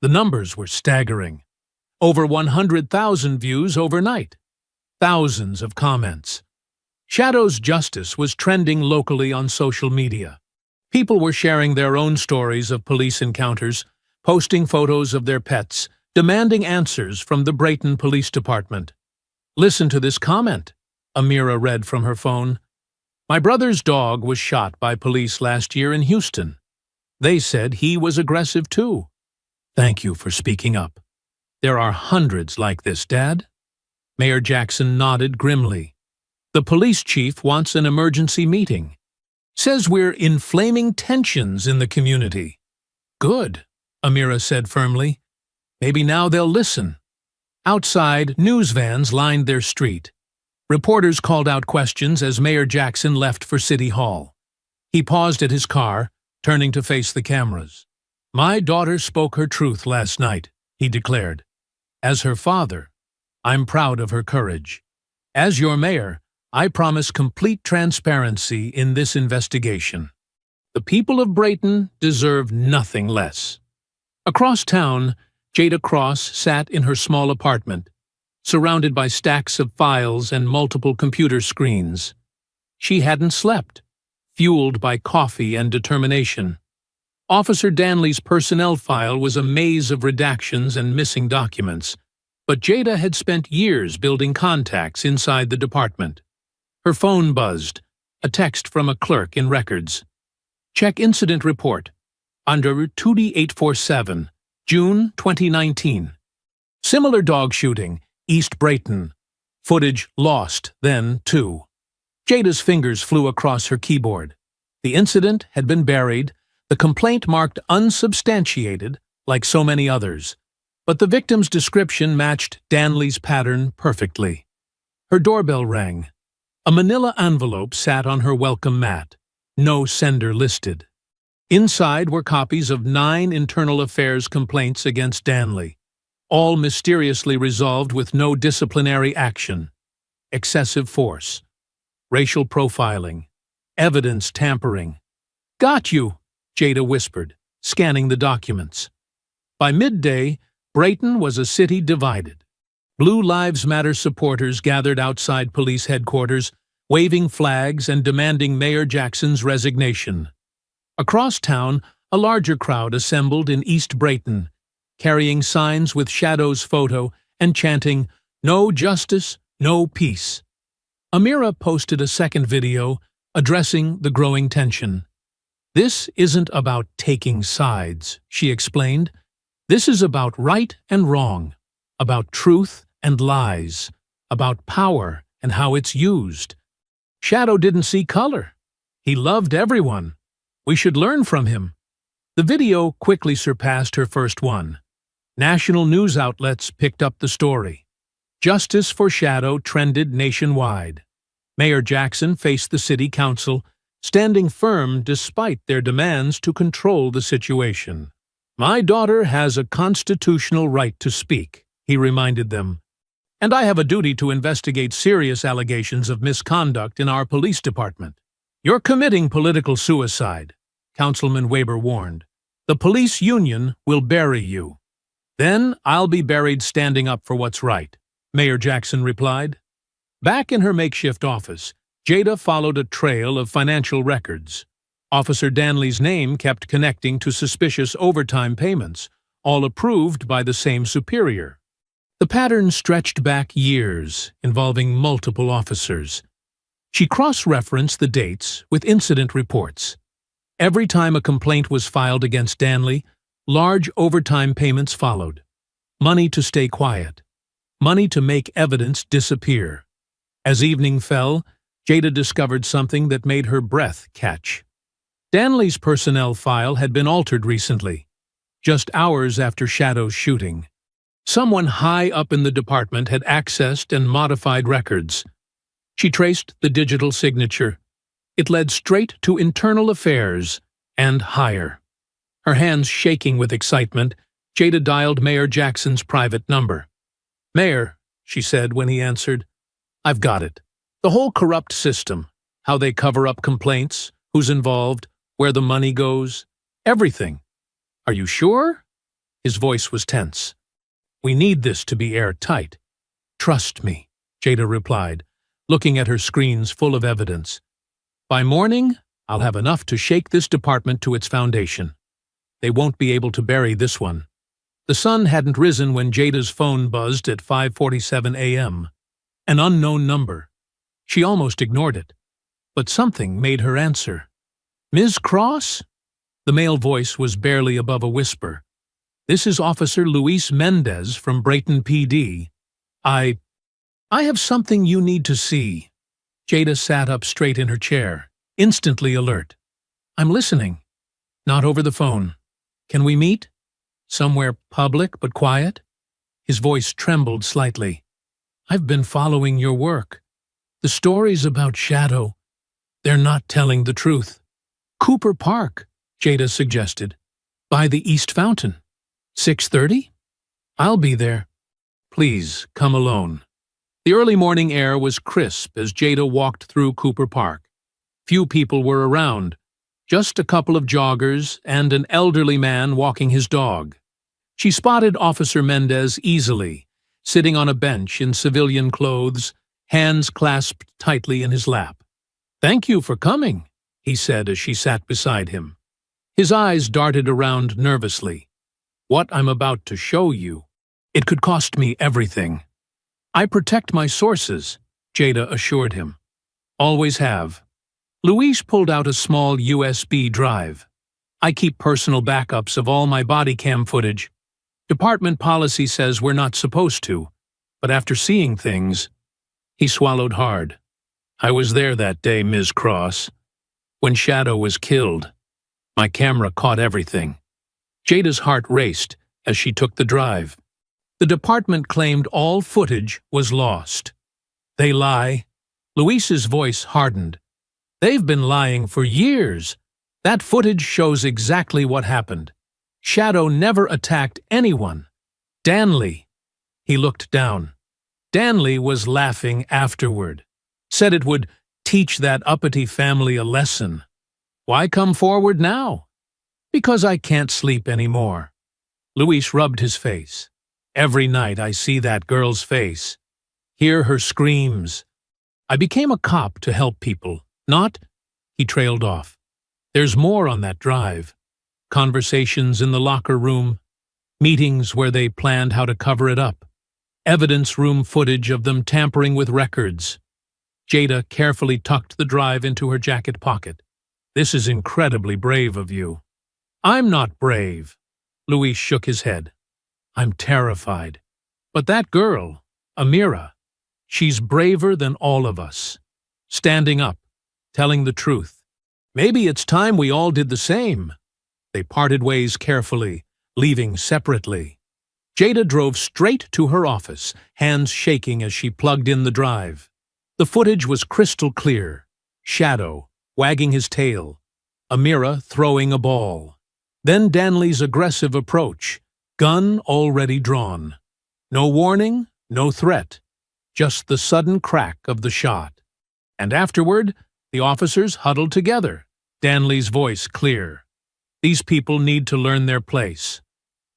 The numbers were staggering. Over 100,000 views overnight. Thousands of comments. Shadow's justice was trending locally on social media. People were sharing their own stories of police encounters, posting photos of their pets, demanding answers from the Brayton Police Department. "Listen to this comment," Amira read from her phone. "My brother's dog was shot by police last year in Houston. They said he was aggressive too. Thank you for speaking up. There are hundreds like this, Dad." Mayor Jackson nodded grimly. "The police chief wants an emergency meeting. Says we're inflaming tensions in the community." "Good," Amira said firmly. "Maybe now they'll listen." Outside, news vans lined their street. Reporters called out questions as Mayor Jackson left for City Hall. He paused at his car, turning to face the cameras. "My daughter spoke her truth last night," he declared. "As her father, I'm proud of her courage. As your mayor, I promise complete transparency in this investigation. The people of Brayton deserve nothing less." Across town, Jada Cross sat in her small apartment, surrounded by stacks of files and multiple computer screens. She hadn't slept, fueled by coffee and determination. Officer Danley's personnel file was a maze of redactions and missing documents, but Jada had spent years building contacts inside the department. Her phone buzzed, a text from a clerk in records. "Check incident report. Under 2D847, June 2019. Similar dog shooting, East Brayton. Footage lost, then, too." Jada's fingers flew across her keyboard. The incident had been buried, the complaint marked unsubstantiated, like so many others. But the victim's description matched Danley's pattern perfectly. Her doorbell rang. A manila envelope sat on her welcome mat. No sender listed. Inside were copies of 9 internal affairs complaints against Danley, all mysteriously resolved with no disciplinary action. Excessive force, racial profiling, evidence tampering. "Got you," Jada whispered, scanning the documents. By midday, Brayton was a city divided. Blue Lives Matter supporters gathered outside police headquarters, waving flags and demanding Mayor Jackson's resignation. Across town, a larger crowd assembled in East Brayton, carrying signs with Shadow's photo and chanting, "No justice, no peace." Amira posted a second video addressing the growing tension. "This isn't about taking sides," she explained. "This is about right and wrong, about truth and lies, about power and how it's used. Shadow didn't see color. He loved everyone. We should learn from him." The video quickly surpassed her first one. National news outlets picked up the story. Justice for Shadow trended nationwide. Mayor Jackson faced the city council, standing firm despite their demands to control the situation. "My daughter has a constitutional right to speak," he reminded them. "And I have a duty to investigate serious allegations of misconduct in our police department." "You're committing political suicide," Councilman Weber warned. "The police union will bury you." "Then I'll be buried standing up for what's right," Mayor Jackson replied. Back in her makeshift office, Jada followed a trail of financial records. Officer Danley's name kept connecting to suspicious overtime payments, all approved by the same superior. The pattern stretched back years, involving multiple officers. She cross-referenced the dates with incident reports. Every time a complaint was filed against Danley, large overtime payments followed. Money to stay quiet. Money to make evidence disappear. As evening fell, Jada discovered something that made her breath catch. Danley's personnel file had been altered recently, just hours after Shadow's shooting. Someone high up in the department had accessed and modified records. She traced the digital signature. It led straight to internal affairs and higher. Her hands shaking with excitement, Jada dialed Mayor Jackson's private number. "Mayor," she said when he answered, "I've got it. The whole corrupt system, how they cover up complaints, who's involved, where the money goes, everything. Are you sure?" His voice was tense. "We need this to be airtight." "Trust me," Jada replied, looking at her screens full of evidence. "By morning, I'll have enough to shake this department to its foundation. They won't be able to bury this one." The sun hadn't risen when Jada's phone buzzed at 5:47 a.m. An unknown number. She almost ignored it, but something made her answer. "Ms. Cross?" The male voice was barely above a whisper. "This is Officer Luis Mendez from Brayton PD. I have something you need to see." Jada sat up straight in her chair, instantly alert. "I'm listening." "Not over the phone. Can we meet? Somewhere public but quiet?" His voice trembled slightly. "I've been following your work. The stories about Shadow, they're not telling the truth." "Cooper Park," Jada suggested. "By the East Fountain. 6:30? I'll be there." "Please, come alone." The early morning air was crisp as Jada walked through Cooper Park. Few people were around, just a couple of joggers and an elderly man walking his dog. She spotted Officer Mendez easily, sitting on a bench in civilian clothes, hands clasped tightly in his lap. "Thank you for coming," he said as she sat beside him. His eyes darted around nervously. "What I'm about to show you, it could cost me everything." "I protect my sources," Jada assured him. "Always have." Luis pulled out a small USB drive. "I keep personal backups of all my body cam footage. Department policy says we're not supposed to, but after seeing things..." He swallowed hard. "I was there that day, Ms. Cross. When Shadow was killed. My camera caught everything." Jada's heart raced as she took the drive. The department claimed all footage was lost. "They lie." Luis's voice hardened. "They've been lying for years. That footage shows exactly what happened. Shadow never attacked anyone. Danley..." He looked down. "Danley was laughing afterward. Said it would teach that uppity family a lesson. Why come forward now?" "Because I can't sleep anymore." Luis rubbed his face. Every night I see that girl's face, hear her screams. I became a cop to help people, not—" He trailed off. There's more on that drive. Conversations in the locker room, meetings where they planned how to cover it up, evidence room footage of them tampering with records. Jada carefully tucked the drive into her jacket pocket. This is incredibly brave of you. I'm not brave. Luis shook his head. I'm terrified. But that girl, Amira, she's braver than all of us. Standing up, telling the truth. Maybe it's time we all did the same. They parted ways carefully, leaving separately. Jada drove straight to her office, hands shaking as she plugged in the drive. The footage was crystal clear. Shadow, wagging his tail. Amira throwing a ball. Then Danley's aggressive approach, gun already drawn. No warning, no threat, just the sudden crack of the shot. And afterward, the officers huddled together, Danley's voice clear. These people need to learn their place.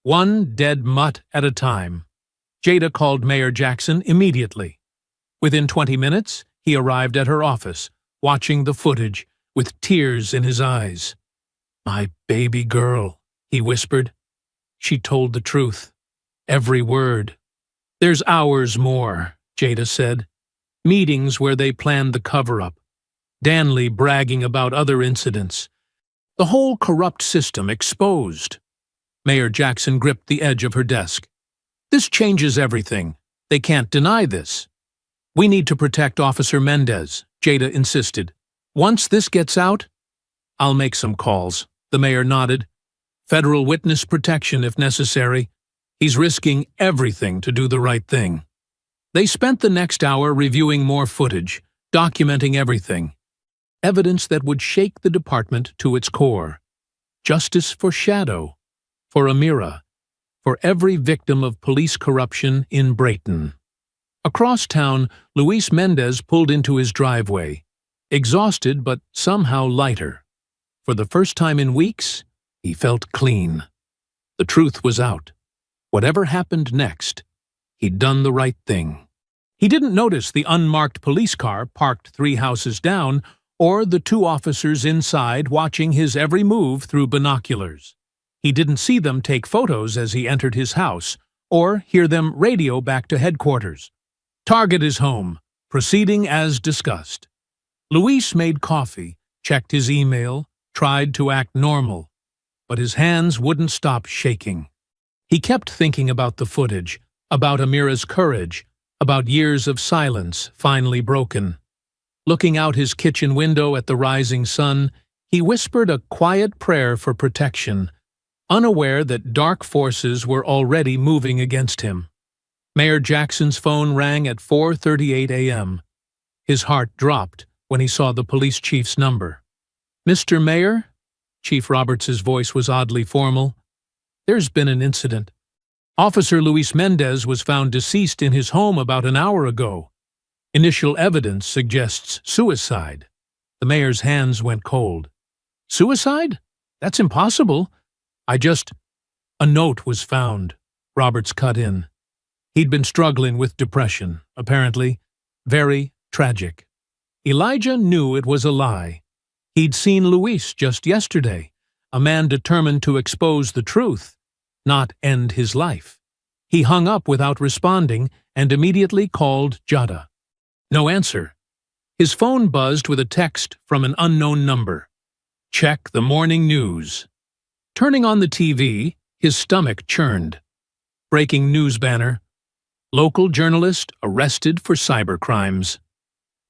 One dead mutt at a time. Jada called Mayor Jackson immediately. Within 20 minutes, he arrived at her office, watching the footage, with tears in his eyes. My baby girl, he whispered. She told the truth. Every word. There's hours more, Jada said. Meetings where they planned the cover-up. Danley bragging about other incidents. The whole corrupt system exposed. Mayor Jackson gripped the edge of her desk. This changes everything. They can't deny this. We need to protect Officer Mendez, Jada insisted. Once this gets out, I'll make some calls. The mayor nodded. Federal witness protection if necessary. He's risking everything to do the right thing. They spent the next hour reviewing more footage, documenting everything. Evidence that would shake the department to its core. Justice for Shadow, for Amira, for every victim of police corruption in Brayton. Across town, Luis Mendez pulled into his driveway, exhausted but somehow lighter. For the first time in weeks, he felt clean. The truth was out. Whatever happened next, he'd done the right thing. He didn't notice the unmarked police car parked 3 houses down, or the 2 officers inside watching his every move through binoculars. He didn't see them take photos as he entered his house, or hear them radio back to headquarters. Target is home, proceeding as discussed. Luis made coffee, checked his email, tried to act normal, but his hands wouldn't stop shaking. He kept thinking about the footage, about Amira's courage, about years of silence finally broken. Looking out his kitchen window at the rising sun, he whispered a quiet prayer for protection, unaware that dark forces were already moving against him. Mayor Jackson's phone rang at 4:38 a.m. His heart dropped when he saw the police chief's number. Mr. Mayor? Chief Roberts' voice was oddly formal. There's been an incident. Officer Luis Mendez was found deceased in his home about an hour ago. Initial evidence suggests suicide. The mayor's hands went cold. Suicide? That's impossible. A note was found. Roberts cut in. He'd been struggling with depression, apparently. Very tragic. Elijah knew it was a lie. He'd seen Luis just yesterday, a man determined to expose the truth, not end his life. He hung up without responding and immediately called Jada. No answer. His phone buzzed with a text from an unknown number. Check the morning news. Turning on the TV, his stomach churned. Breaking news banner. Local journalist arrested for cybercrimes.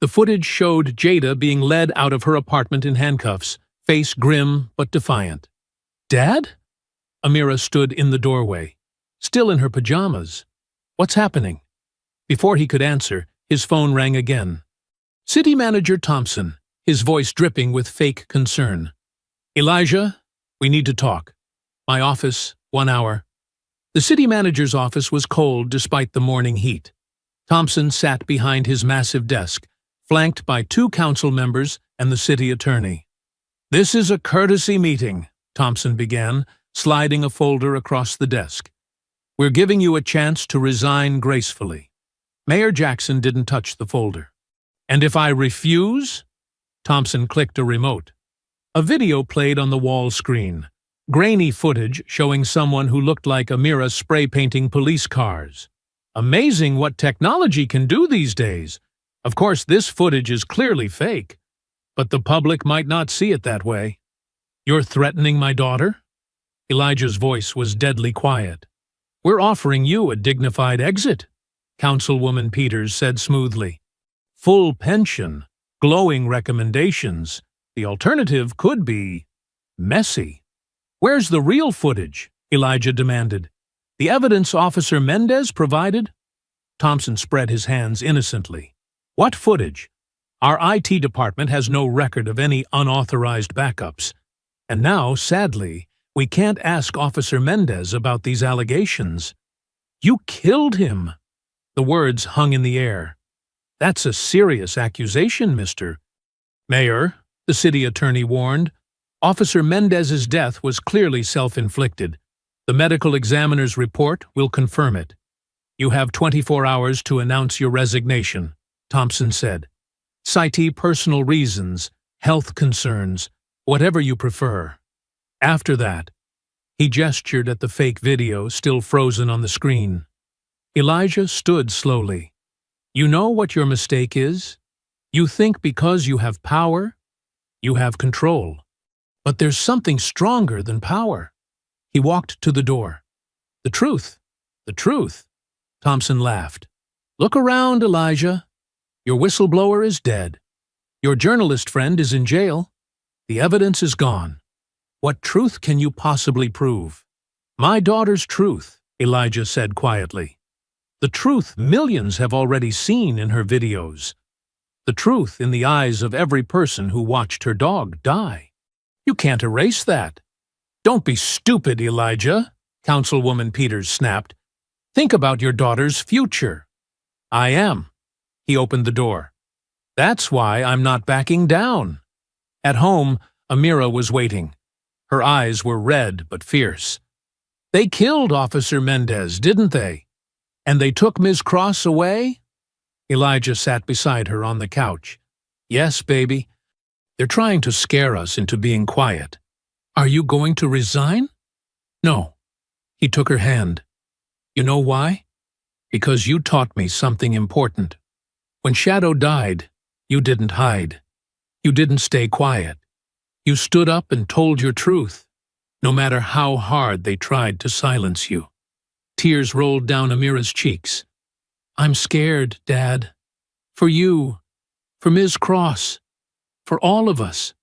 The footage showed Jada being led out of her apartment in handcuffs, face grim but defiant. Dad? Amira stood in the doorway, still in her pajamas. What's happening? Before he could answer, his phone rang again. City Manager Thompson, his voice dripping with fake concern. Elijah, we need to talk. My office, 1 hour. The city manager's office was cold despite the morning heat. Thompson sat behind his massive desk, flanked by 2 council members and the city attorney. This is a courtesy meeting, Thompson began, sliding a folder across the desk. We're giving you a chance to resign gracefully. Mayor Jackson didn't touch the folder. And if I refuse? Thompson clicked a remote. A video played on the wall screen. Grainy footage showing someone who looked like Amira spray-painting police cars. Amazing what technology can do these days. Of course, this footage is clearly fake, but the public might not see it that way. You're threatening my daughter? Elijah's voice was deadly quiet. We're offering you a dignified exit, Councilwoman Peters said smoothly. Full pension, glowing recommendations. The alternative could be messy. Where's the real footage? Elijah demanded. The evidence Officer Mendez provided? Thompson spread his hands innocently. What footage? Our IT department has no record of any unauthorized backups. And now, sadly, we can't ask Officer Mendez about these allegations. You killed him. The words hung in the air. That's a serious accusation, Mr. Mayor, the city attorney warned. Officer Mendez's death was clearly self-inflicted. The medical examiner's report will confirm it. You have 24 hours to announce your resignation, Thompson said. Cite personal reasons, health concerns, whatever you prefer. After that, he gestured at the fake video still frozen on the screen. Elijah stood slowly. You know what your mistake is? You think because you have power, you have control. But there's something stronger than power. He walked to the door. The truth. Thompson laughed. Look around, Elijah. Your whistleblower is dead. Your journalist friend is in jail. The evidence is gone. What truth can you possibly prove? My daughter's truth, Elijah said quietly. The truth millions have already seen in her videos. The truth in the eyes of every person who watched her dog die. You can't erase that. Don't be stupid, Elijah, Councilwoman Peters snapped. Think about your daughter's future. I am. He opened the door. That's why I'm not backing down. At home, Amira was waiting. Her eyes were red but fierce. They killed Officer Mendez, didn't they? And they took Ms. Cross away? Elijah sat beside her on the couch. Yes, baby. They're trying to scare us into being quiet. Are you going to resign? No. He took her hand. You know why? Because you taught me something important. When Shadow died, you didn't hide. You didn't stay quiet. You stood up and told your truth, no matter how hard they tried to silence you. Tears rolled down Amira's cheeks. I'm scared, Dad. For you. For Ms. Cross. For all of us.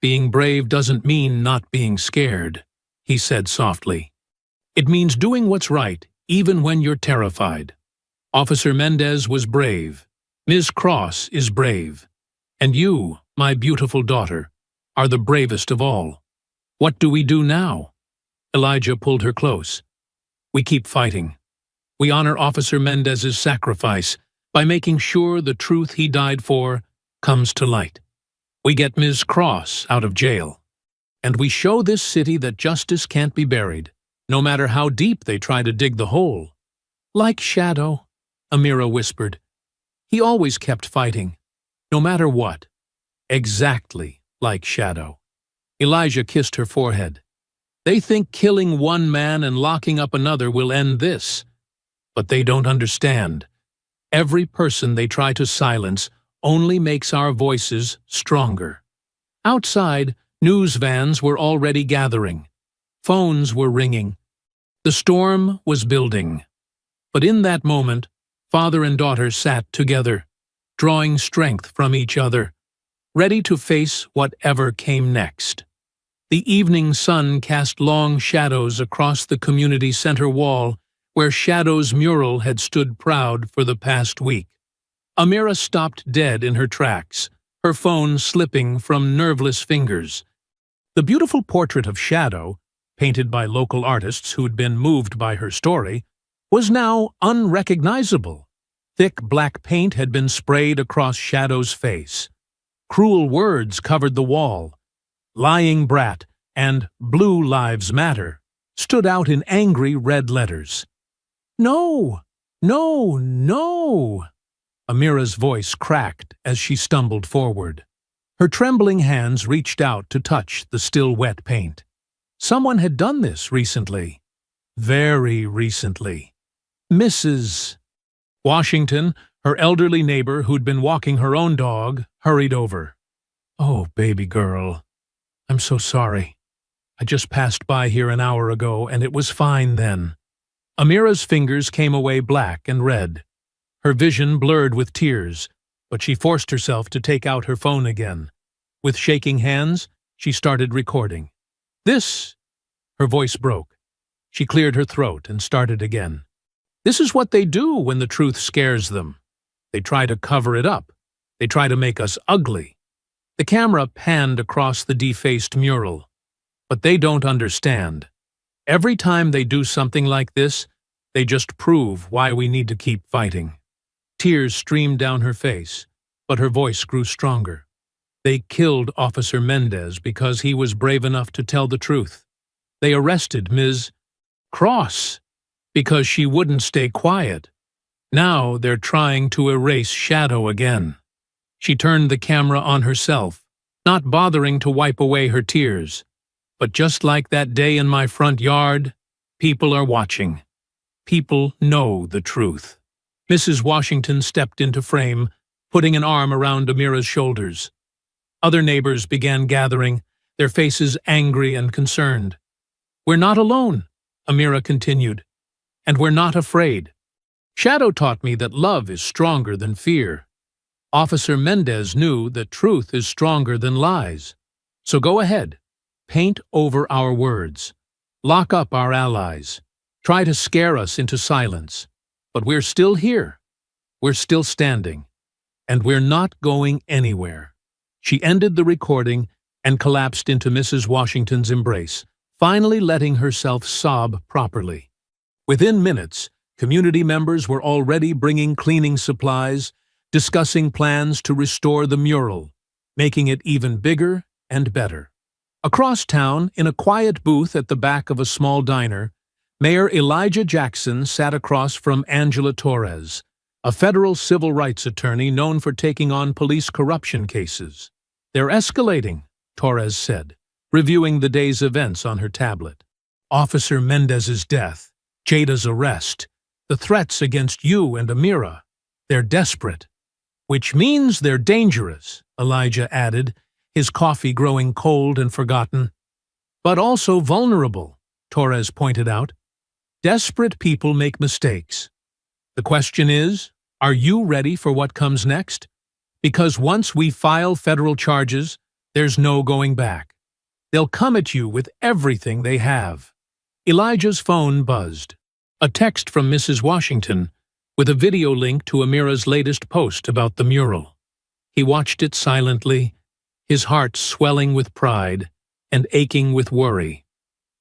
Being brave doesn't mean not being scared, he said softly. It means doing what's right, even when you're terrified. Officer Mendez was brave. Ms. Cross is brave. And you, my beautiful daughter, are the bravest of all. What do we do now? Elijah pulled her close. We keep fighting. We honor Officer Mendez's sacrifice by making sure the truth he died for comes to light. We get Ms. Cross out of jail. And we show this city that justice can't be buried, no matter how deep they try to dig the hole. Like Shadow, Amira whispered. He always kept fighting, no matter what. Exactly like Shadow. Elijah kissed her forehead. They think killing one man and locking up another will end this. But they don't understand. Every person they try to silence only makes our voices stronger. Outside, news vans were already gathering. Phones were ringing. The storm was building. But in that moment, father and daughter sat together, drawing strength from each other, ready to face whatever came next. The evening sun cast long shadows across the community center wall, where Shadow's mural had stood proud for the past week. Amira stopped dead in her tracks, her phone slipping from nerveless fingers. The beautiful portrait of Shadow, painted by local artists who'd been moved by her story, was now unrecognizable. Thick black paint had been sprayed across Shadow's face. Cruel words covered the wall. Lying brat and Blue Lives Matter stood out in angry red letters. No! No! No! Amira's voice cracked as she stumbled forward. Her trembling hands reached out to touch the still wet paint. Someone had done this recently. Very recently. Mrs. Washington, her elderly neighbor who'd been walking her own dog, hurried over. "Oh, baby girl. I'm so sorry. I just passed by here an hour ago, and it was fine then." Amira's fingers came away black and red. Her vision blurred with tears, but she forced herself to take out her phone again. With shaking hands, she started recording. "This—" Her voice broke. She cleared her throat and started again. "This is what they do when the truth scares them. They try to cover it up. They try to make us ugly." The camera panned across the defaced mural. "But they don't understand. Every time they do something like this, they just prove why we need to keep fighting." Tears streamed down her face, but her voice grew stronger. "They killed Officer Mendez because he was brave enough to tell the truth. They arrested Ms. Cross because she wouldn't stay quiet. Now they're trying to erase Shadow again." She turned the camera on herself, not bothering to wipe away her tears. "But just like that day in my front yard, people are watching. People know the truth." Mrs. Washington stepped into frame, putting an arm around Amira's shoulders. Other neighbors began gathering, their faces angry and concerned. "We're not alone," Amira continued, "and we're not afraid. Shadow taught me that love is stronger than fear. Officer Mendez knew that truth is stronger than lies. So go ahead, paint over our words, lock up our allies, try to scare us into silence. But we're still here. We're still standing. And we're not going anywhere." She ended the recording and collapsed into Mrs. Washington's embrace, finally letting herself sob properly. Within minutes, community members were already bringing cleaning supplies, discussing plans to restore the mural, making it even bigger and better. Across town, in a quiet booth at the back of a small diner, Mayor Elijah Jackson sat across from Angela Torres, a federal civil rights attorney known for taking on police corruption cases. "They're escalating," Torres said, reviewing the day's events on her tablet. "Officer Mendez's death, Jada's arrest, the threats against you and Amira. They're desperate. Which means they're dangerous," Elijah added, his coffee growing cold and forgotten. "But also vulnerable," Torres pointed out. "Desperate people make mistakes. The question is, are you ready for what comes next? Because once we file federal charges, there's no going back. They'll come at you with everything they have." Elijah's phone buzzed. A text from Mrs. Washington, with a video link to Amira's latest post about the mural. He watched it silently, his heart swelling with pride and aching with worry.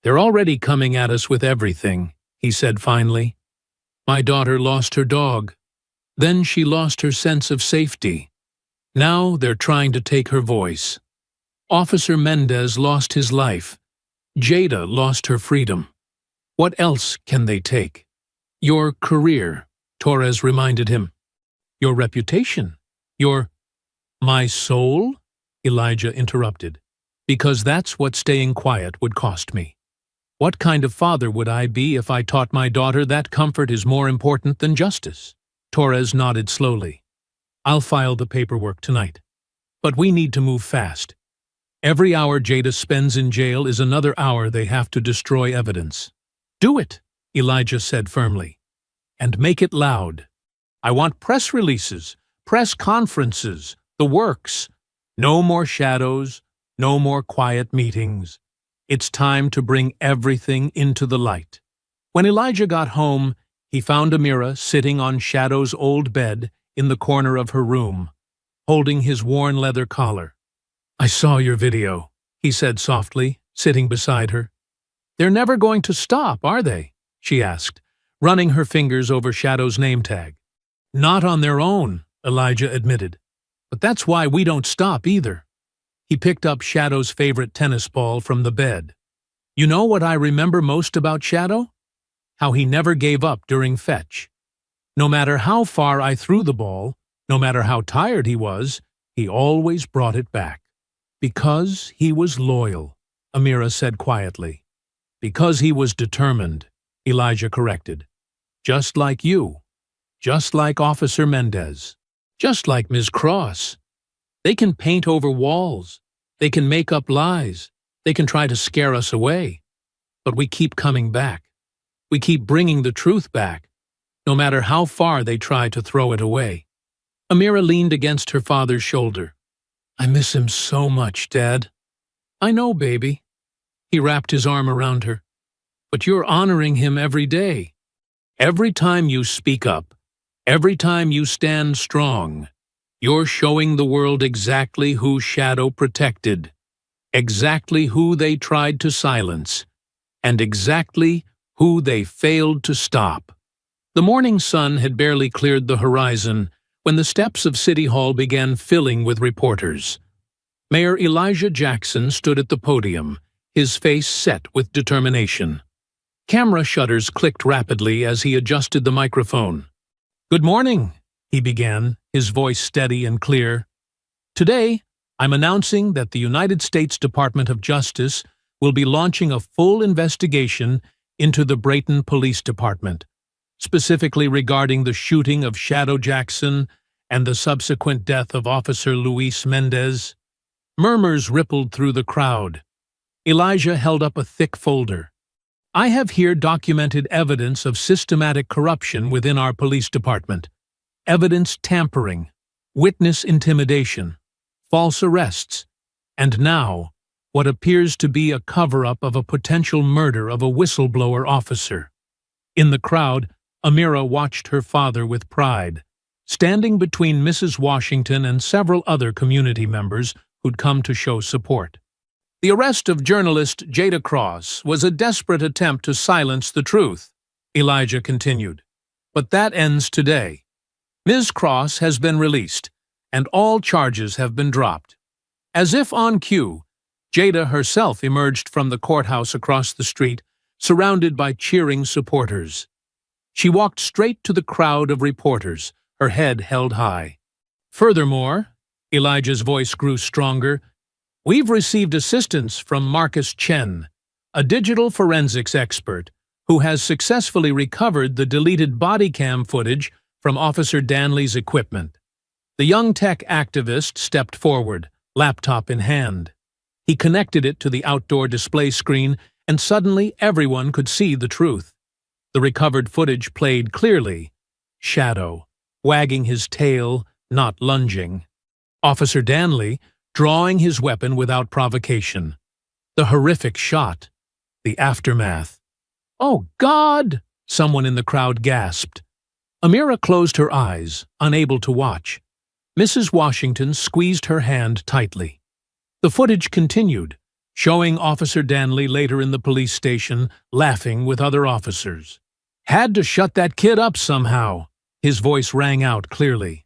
"They're already coming at us with everything," he said finally. "My daughter lost her dog. Then she lost her sense of safety. Now they're trying to take her voice. Officer Mendez lost his life. Jada lost her freedom. What else can they take?" "Your career," Torres reminded him. "Your reputation. Your—" "My soul?" Elijah interrupted. "Because that's what staying quiet would cost me. What kind of father would I be if I taught my daughter that comfort is more important than justice?" Torres nodded slowly. "I'll file the paperwork tonight. But we need to move fast. Every hour Jada spends in jail is another hour they have to destroy evidence." "Do it," Elijah said firmly. "And make it loud. I want press releases, press conferences, the works. No more shadows, no more quiet meetings. It's time to bring everything into the light." When Elijah got home, he found Amira sitting on Shadow's old bed in the corner of her room, holding his worn leather collar. "I saw your video," he said softly, sitting beside her. "They're never going to stop, are they?" she asked, running her fingers over Shadow's name tag. "Not on their own," Elijah admitted. "But that's why we don't stop either." He picked up Shadow's favorite tennis ball from the bed. "You know what I remember most about Shadow? how he never gave up during fetch. No matter how far I threw the ball, no matter how tired he always brought it back. Because he was loyal, Amira said quietly. Because he was determined, Elijah corrected. Just like you. Just like Officer Mendez. Just like Ms. Cross. They can paint over walls. They can make up lies. They can try to scare us away. But we keep coming back. We keep bringing the truth back, no matter how far they try to throw it away. Amira leaned against her father's shoulder. I miss him so much, Dad. I know, baby. He wrapped his arm around her. But you're honoring him every day. Every time you speak up, every time you stand strong, you're showing the world exactly who Shadow protected, exactly who they tried to silence, and exactly who they failed to stop. The morning sun had barely cleared the horizon when the steps of City Hall began filling with reporters. Mayor Elijah Jackson stood at the podium, his face set with determination. Camera shutters clicked rapidly as he adjusted the microphone. Good morning, he began, his voice steady and clear. Today, I'm announcing that the United States Department of Justice will be launching a full investigation into the Brayton Police Department, specifically regarding the shooting of Shadow Jackson and the subsequent death of Officer Luis Mendez. Murmurs rippled through the crowd. Elijah held up a thick folder. I have here documented evidence of systematic corruption within our police department, evidence tampering, witness intimidation, false arrests, and now what appears to be a cover-up of a potential murder of a whistleblower officer. In the crowd, Amira watched her father with pride, standing between Mrs. Washington and several other community members who'd come to show support. The arrest of journalist Jada Cross was a desperate attempt to silence the truth, Elijah continued. But that ends today. Ms. Cross has been released, and all charges have been dropped. As if on cue, Jada herself emerged from the courthouse across the street, surrounded by cheering supporters. She walked straight to the crowd of reporters, her head held high. Furthermore, Elijah's voice grew stronger, we've received assistance from Marcus Chen, a digital forensics expert who has successfully recovered the deleted body cam footage from Officer Danley's equipment. The young tech activist stepped forward, laptop in hand. He connected it to the outdoor display screen, and suddenly everyone could see the truth. The recovered footage played clearly. Shadow, wagging his tail, not lunging. Officer Danley, drawing his weapon without provocation. The horrific shot. The aftermath. "Oh, God!" someone in the crowd gasped. Amira closed her eyes, unable to watch. Mrs. Washington squeezed her hand tightly. The footage continued, showing Officer Danley later in the police station, laughing with other officers. "Had to shut that kid up somehow," his voice rang out clearly.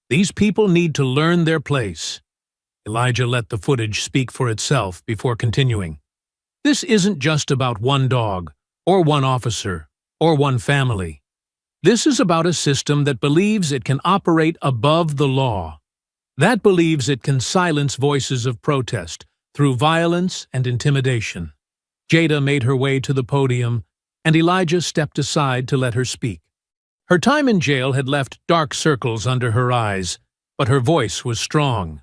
"These people need to learn their place." Elijah let the footage speak for itself before continuing. This isn't just about one dog, or one officer, or one family. This is about a system that believes it can operate above the law, that believes it can silence voices of protest through violence and intimidation. Jada made her way to the podium, and Elijah stepped aside to let her speak. Her time in jail had left dark circles under her eyes, but her voice was strong.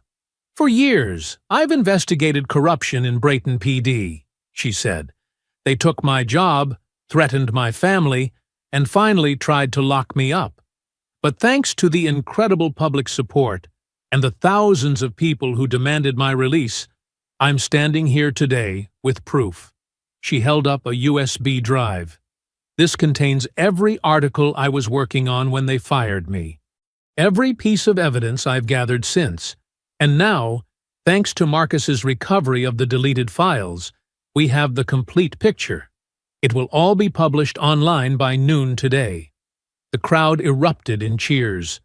"For years, I've investigated corruption in Brayton PD," she said. "They took my job, threatened my family, and finally tried to lock me up. But thanks to the incredible public support and the thousands of people who demanded my release, I'm standing here today with proof." She held up a USB drive. "This contains every article I was working on when they fired me, every piece of evidence I've gathered since. And now, thanks to Marcus's recovery of the deleted files, we have the complete picture. It will all be published online by noon today." The crowd erupted in cheers.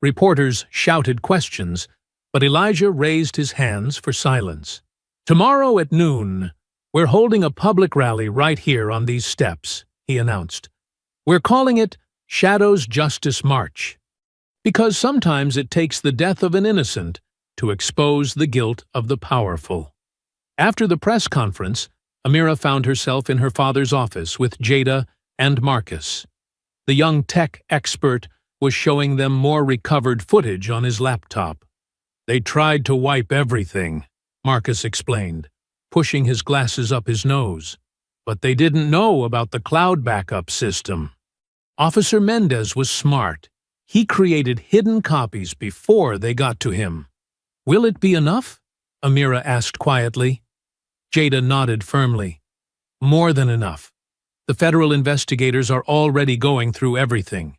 Reporters shouted questions, but Elijah raised his hands for silence. "Tomorrow at noon, we're holding a public rally right here on these steps," he announced. "We're calling it Shadow's Justice March, because sometimes it takes the death of an innocent to expose the guilt of the powerful." After the press conference, Amira found herself in her father's office with Jada and Marcus. The young tech expert was showing them more recovered footage on his laptop. "They tried to wipe everything," Marcus explained, pushing his glasses up his nose. "But they didn't know about the cloud backup system." Officer Mendez was smart. He created hidden copies before they got to him. "Will it be enough?" Amira asked quietly. Jada nodded firmly. "More than enough. The federal investigators are already going through everything.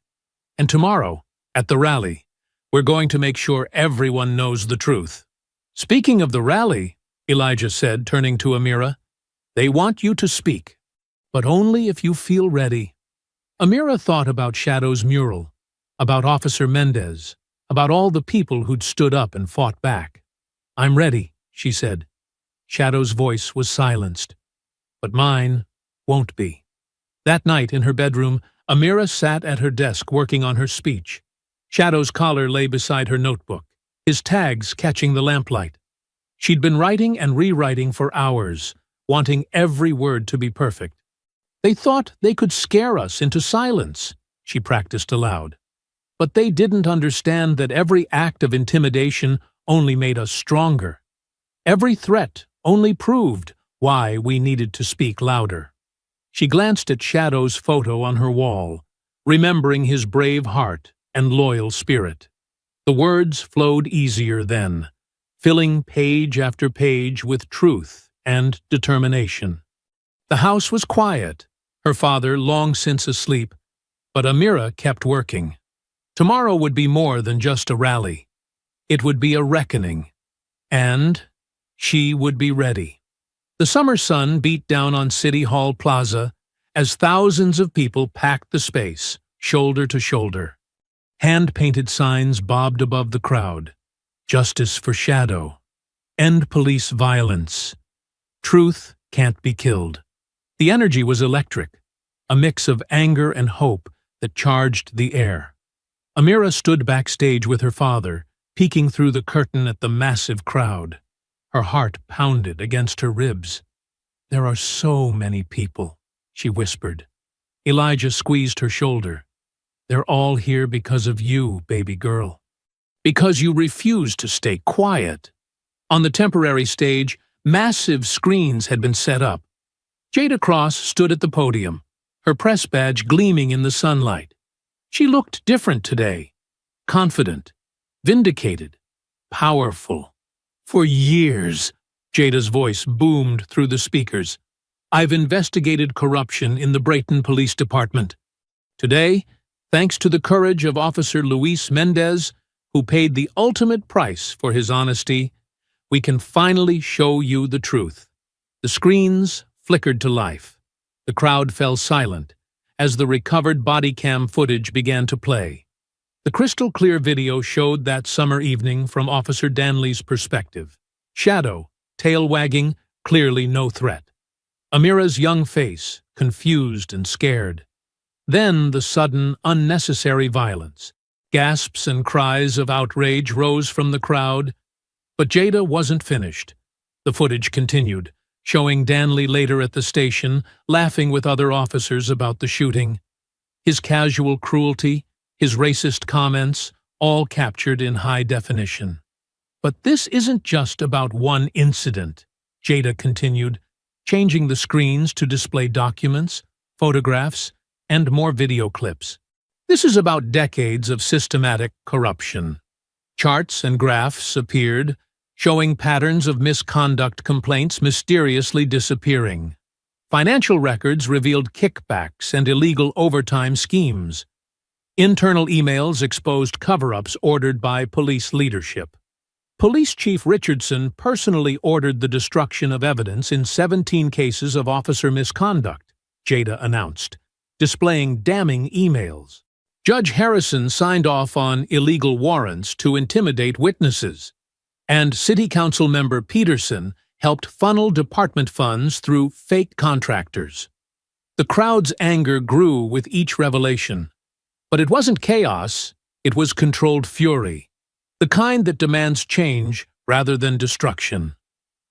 And tomorrow, at the rally, we're going to make sure everyone knows the truth." "Speaking of the rally," Elijah said, turning to Amira, "they want you to speak, but only if you feel ready." Amira thought about Shadow's mural, about Officer Mendez, about all the people who'd stood up and fought back. "I'm ready," she said. Shadow's voice was silenced. "But mine won't be." That night in her bedroom, Amira sat at her desk working on her speech. Shadow's collar lay beside her notebook, his tags catching the lamplight. She'd been writing and rewriting for hours, wanting every word to be perfect. "They thought they could scare us into silence," she practiced aloud. "But they didn't understand that every act of intimidation only made us stronger. Every threat only proved why we needed to speak louder." She glanced at Shadow's photo on her wall, remembering his brave heart and loyal spirit. The words flowed easier then, filling page after page with truth and determination. The house was quiet, her father long since asleep, but Amira kept working. Tomorrow would be more than just a rally. It would be a reckoning, and she would be ready. The summer sun beat down on City Hall Plaza as thousands of people packed the space, shoulder to shoulder. Hand-painted signs bobbed above the crowd. "Justice for Shadow." "End police violence." "Truth can't be killed." The energy was electric, a mix of anger and hope that charged the air. Amira stood backstage with her father, peeking through the curtain at the massive crowd. Her heart pounded against her ribs. "There are so many people," she whispered. Elijah squeezed her shoulder. "They're all here because of you, baby girl. Because you refused to stay quiet." On the temporary stage, massive screens had been set up. Jada Cross stood at the podium, her press badge gleaming in the sunlight. She looked different today, confident, vindicated, powerful. "For years," Jada's voice boomed through the speakers, "I've investigated corruption in the Brayton Police Department. Today, thanks to the courage of Officer Luis Mendez, who paid the ultimate price for his honesty, we can finally show you the truth." The screens flickered to life. The crowd fell silent as the recovered body cam footage began to play. The crystal-clear video showed that summer evening from Officer Danley's perspective. Shadow, tail wagging, clearly no threat. Amira's young face, confused and scared. Then the sudden, unnecessary violence. Gasps and cries of outrage rose from the crowd. But Jada wasn't finished. The footage continued, showing Danley later at the station, laughing with other officers about the shooting. His casual cruelty, his racist comments, all captured in high definition. "But this isn't just about one incident," Jada continued, changing the screens to display documents, photographs, and more video clips. "This is about decades of systematic corruption." Charts and graphs appeared, showing patterns of misconduct complaints mysteriously disappearing. Financial records revealed kickbacks and illegal overtime schemes. Internal emails exposed cover-ups ordered by police leadership. Police Chief Richardson personally ordered the destruction of evidence in 17 cases of officer misconduct, Jada announced, displaying damning emails. Judge Harrison signed off on illegal warrants to intimidate witnesses, and City Council member Peterson helped funnel department funds through fake contractors. The crowd's anger grew with each revelation. But it wasn't chaos, it was controlled fury, the kind that demands change rather than destruction.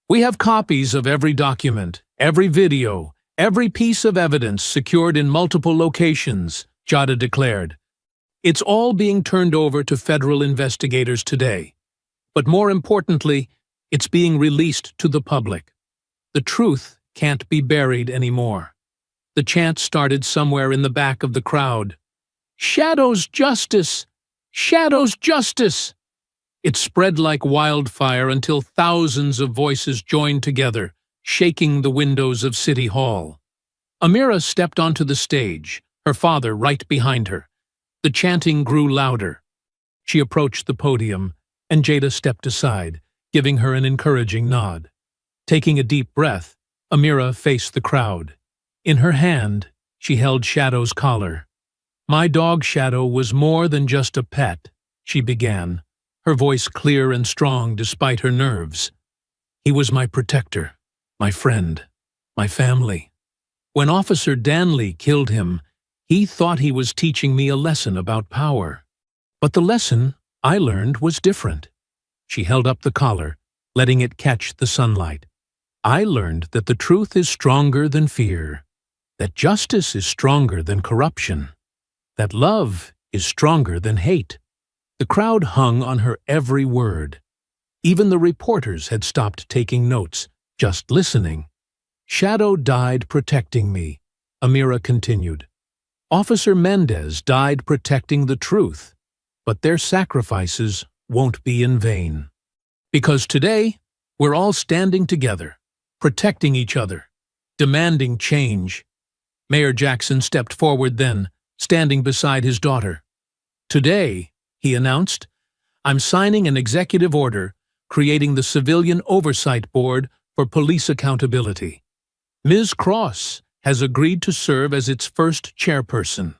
We have copies of every document, every video, every piece of evidence secured in multiple locations, Jada declared. It's all being turned over to federal investigators today. But more importantly, it's being released to the public. The truth can't be buried anymore. The chant started somewhere in the back of the crowd. "Shadows justice! Shadows justice!" It spread like wildfire until thousands of voices joined together, shaking the windows of City Hall. Amira stepped onto the stage, her father right behind her. The chanting grew louder. She approached the podium, and Jada stepped aside, giving her an encouraging nod. Taking a deep breath, Amira faced the crowd. In her hand, she held Shadow's collar. "My dog Shadow was more than just a pet," she began, her voice clear and strong despite her nerves. "He was my protector, my friend, my family. When Officer Danley killed him, he thought he was teaching me a lesson about power. But the lesson I learned was different." She held up the collar, letting it catch the sunlight. "I learned that the truth is stronger than fear, that justice is stronger than corruption, that love is stronger than hate." The crowd hung on her every word. Even the reporters had stopped taking notes, just listening. "Shadow died protecting me," Amira continued. "Officer Mendez died protecting the truth, but their sacrifices won't be in vain. Because today, we're all standing together, protecting each other, demanding change." Mayor Jackson stepped forward then, standing beside his daughter. "Today," he announced, "I'm signing an executive order creating the Civilian Oversight Board for Police Accountability. Ms. Cross has agreed to serve as its first chairperson."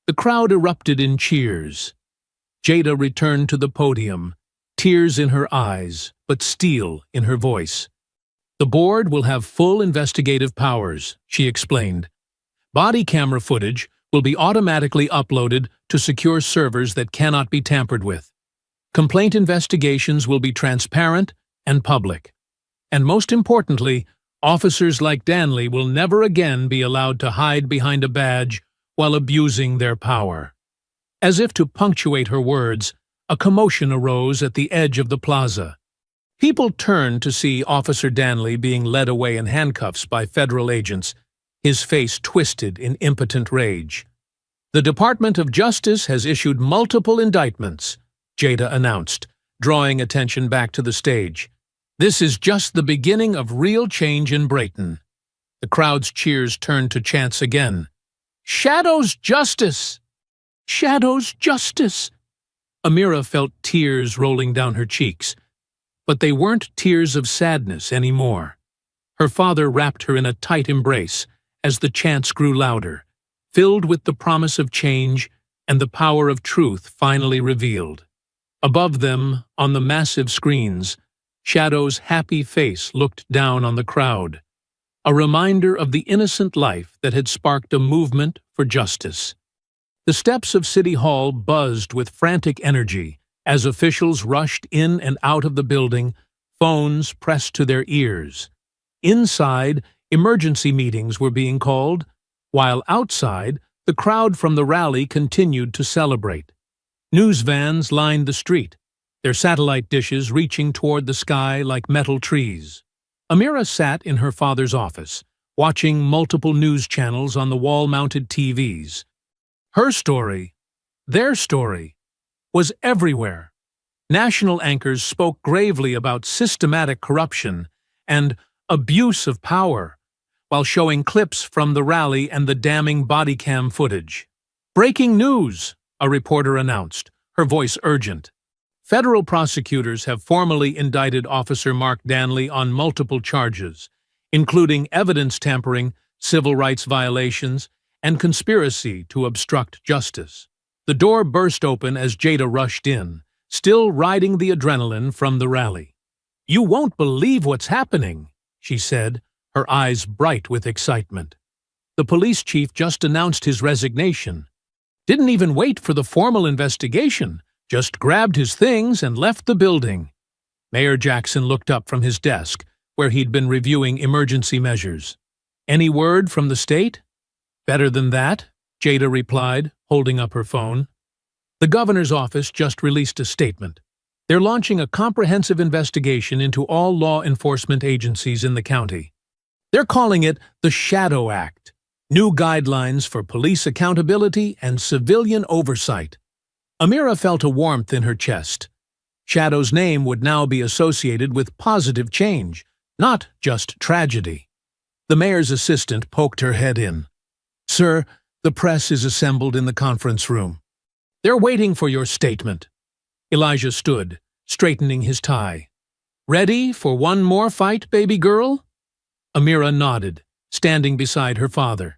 The crowd erupted in cheers. Jada returned to the podium, tears in her eyes, but steel in her voice. "The board will have full investigative powers," she explained. "Body camera footage will be automatically uploaded to secure servers that cannot be tampered with. Complaint investigations will be transparent and public. And most importantly, officers like Danley will never again be allowed to hide behind a badge while abusing their power." As if to punctuate her words, a commotion arose at the edge of the plaza. People turned to see Officer Danley being led away in handcuffs by federal agents, his face twisted in impotent rage. "The Department of Justice has issued multiple indictments," Jada announced, drawing attention back to the stage. "This is just the beginning of real change in Brayton." The crowd's cheers turned to chants again. "Shadows justice! Shadows justice!" Amira felt tears rolling down her cheeks. But they weren't tears of sadness anymore. Her father wrapped her in a tight embrace as the chants grew louder, filled with the promise of change and the power of truth finally revealed. Above them, on the massive screens, Shadow's happy face looked down on the crowd, a reminder of the innocent life that had sparked a movement for justice. The steps of City Hall buzzed with frantic energy as officials rushed in and out of the building, phones pressed to their ears. Inside, emergency meetings were being called, while outside, the crowd from the rally continued to celebrate. News vans lined the street, their satellite dishes reaching toward the sky like metal trees. Amira sat in her father's office, watching multiple news channels on the wall-mounted TVs. Her story, their story, was everywhere. National anchors spoke gravely about systematic corruption and abuse of power, while showing clips from the rally and the damning body cam footage. "Breaking news," a reporter announced, her voice urgent. Federal prosecutors have formally indicted Officer Mark Danley on multiple charges, including evidence tampering, civil rights violations, and conspiracy to obstruct justice. The door burst open as Jada rushed in, still riding the adrenaline from the rally. "You won't believe what's happening," she said, her eyes bright with excitement. The police chief just announced his resignation. Didn't even wait for the formal investigation, just grabbed his things and left the building. Mayor Jackson looked up from his desk, where he'd been reviewing emergency measures. Any word from the state? Better than that, Jada replied, holding up her phone. The governor's office just released a statement. They're launching a comprehensive investigation into all law enforcement agencies in the county. They're calling it the Shadow Act, new guidelines for police accountability and civilian oversight. Amira felt a warmth in her chest. Shadow's name would now be associated with positive change, not just tragedy. The mayor's assistant poked her head in. "Sir, the press is assembled in the conference room. They're waiting for your statement." Elijah stood, straightening his tie. "Ready for one more fight, baby girl?" Amira nodded, standing beside her father.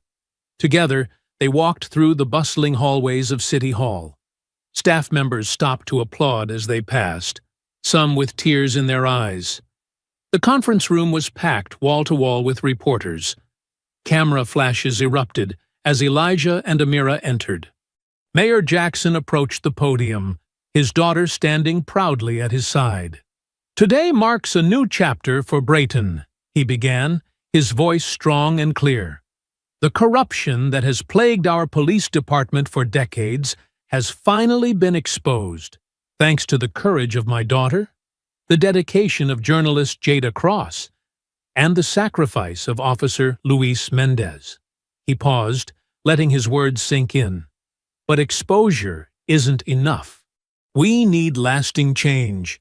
Together, they walked through the bustling hallways of City Hall. Staff members stopped to applaud as they passed, some with tears in their eyes. The conference room was packed wall to wall with reporters. Camera flashes erupted as Elijah and Amira entered. Mayor Jackson approached the podium, his daughter standing proudly at his side. "Today marks a new chapter for Brayton," he began, his voice strong and clear. "The corruption that has plagued our police department for decades has finally been exposed, thanks to the courage of my daughter, the dedication of journalist Jada Cross, and the sacrifice of Officer Luis Mendez." He paused, letting his words sink in. "But exposure isn't enough. We need lasting change.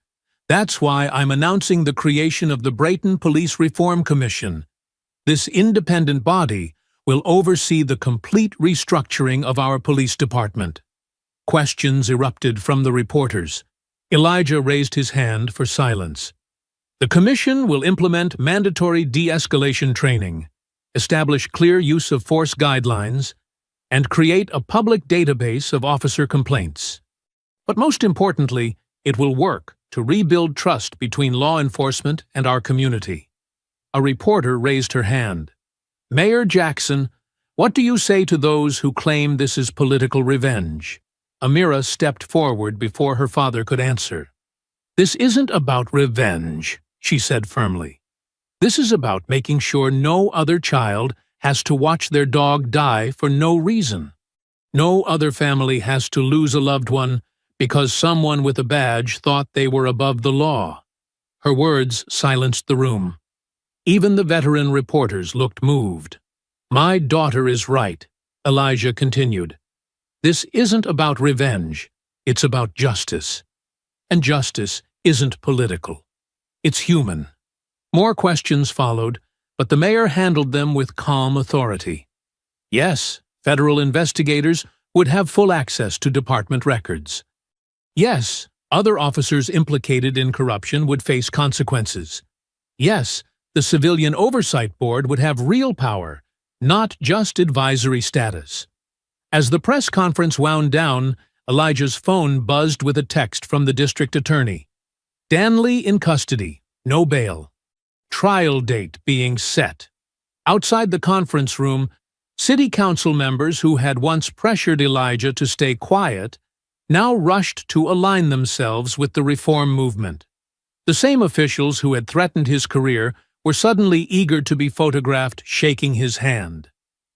That's why I'm announcing the creation of the Brayton Police Reform Commission. This independent body will oversee the complete restructuring of our police department." Questions erupted from the reporters. Elijah raised his hand for silence. "The commission will implement mandatory de-escalation training, establish clear use of force guidelines, and create a public database of officer complaints. But most importantly, it will work to rebuild trust between law enforcement and our community." A reporter raised her hand. "Mayor Jackson, what do you say to those who claim this is political revenge?" Amira stepped forward before her father could answer. "This isn't about revenge," she said firmly. "This is about making sure no other child has to watch their dog die for no reason. No other family has to lose a loved one because someone with a badge thought they were above the law." Her words silenced the room. Even the veteran reporters looked moved. "My daughter is right," Elijah continued. "This isn't about revenge, it's about justice. And justice isn't political. It's human." More questions followed, but the mayor handled them with calm authority. Yes, federal investigators would have full access to department records. Yes, other officers implicated in corruption would face consequences. Yes, the Civilian Oversight Board would have real power, not just advisory status. As the press conference wound down, Elijah's phone buzzed with a text from the district attorney. "Danley in custody, no bail. Trial date being set." Outside the conference room, city council members who had once pressured Elijah to stay quiet now rushed to align themselves with the reform movement. The same officials who had threatened his career were suddenly eager to be photographed shaking his hand.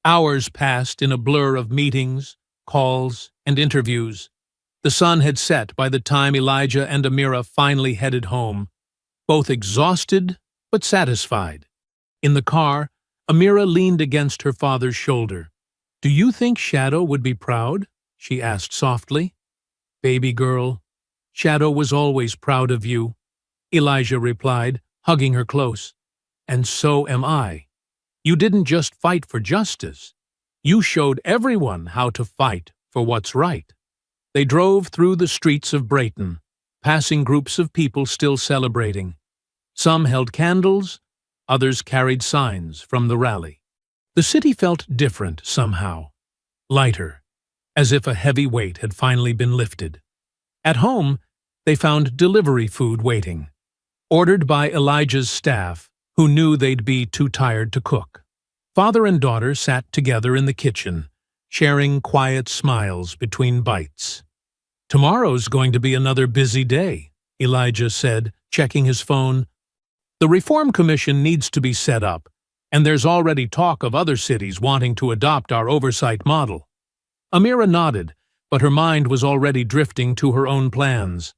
Hours passed in a blur of meetings, calls, and interviews. The sun had set by the time Elijah and Amira finally headed home, both exhausted but satisfied. In the car, Amira leaned against her father's shoulder. "Do you think Shadow would be proud?" she asked softly. "Baby girl, Shadow was always proud of you," Elijah replied, hugging her close. "And so am I. You didn't just fight for justice. You showed everyone how to fight for what's right." They drove through the streets of Brayton, passing groups of people still celebrating. Some held candles, others carried signs from the rally. The city felt different somehow, lighter, as if a heavy weight had finally been lifted. At home, they found delivery food waiting, ordered by Elijah's staff, who knew they'd be too tired to cook. Father and daughter sat together in the kitchen, sharing quiet smiles between bites. "Tomorrow's going to be another busy day," Elijah said, checking his phone. "The Reform Commission needs to be set up, and there's already talk of other cities wanting to adopt our oversight model." Amira nodded, but her mind was already drifting to her own plans.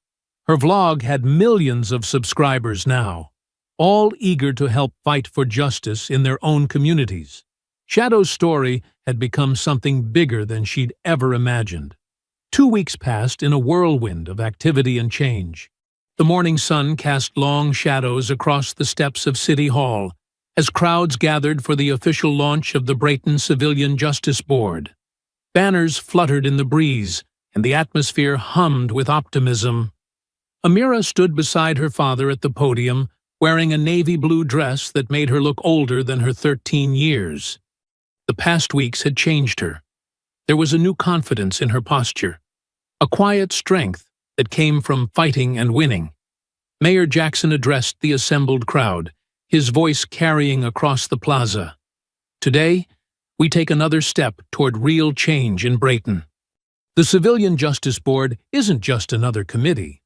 Her vlog had millions of subscribers now, all eager to help fight for justice in their own communities. Shadow's story had become something bigger than she'd ever imagined. 2 weeks passed in a whirlwind of activity and change. The morning sun cast long shadows across the steps of City Hall as crowds gathered for the official launch of the Brayton Civilian Justice Board. Banners fluttered in the breeze, and the atmosphere hummed with optimism. Amira stood beside her father at the podium, wearing a navy blue dress that made her look older than her 13 years. The past weeks had changed her. There was a new confidence in her posture, a quiet strength that came from fighting and winning. Mayor Jackson addressed the assembled crowd, his voice carrying across the plaza. "Today, we take another step toward real change in Brayton. The Civilian Justice Board isn't just another committee.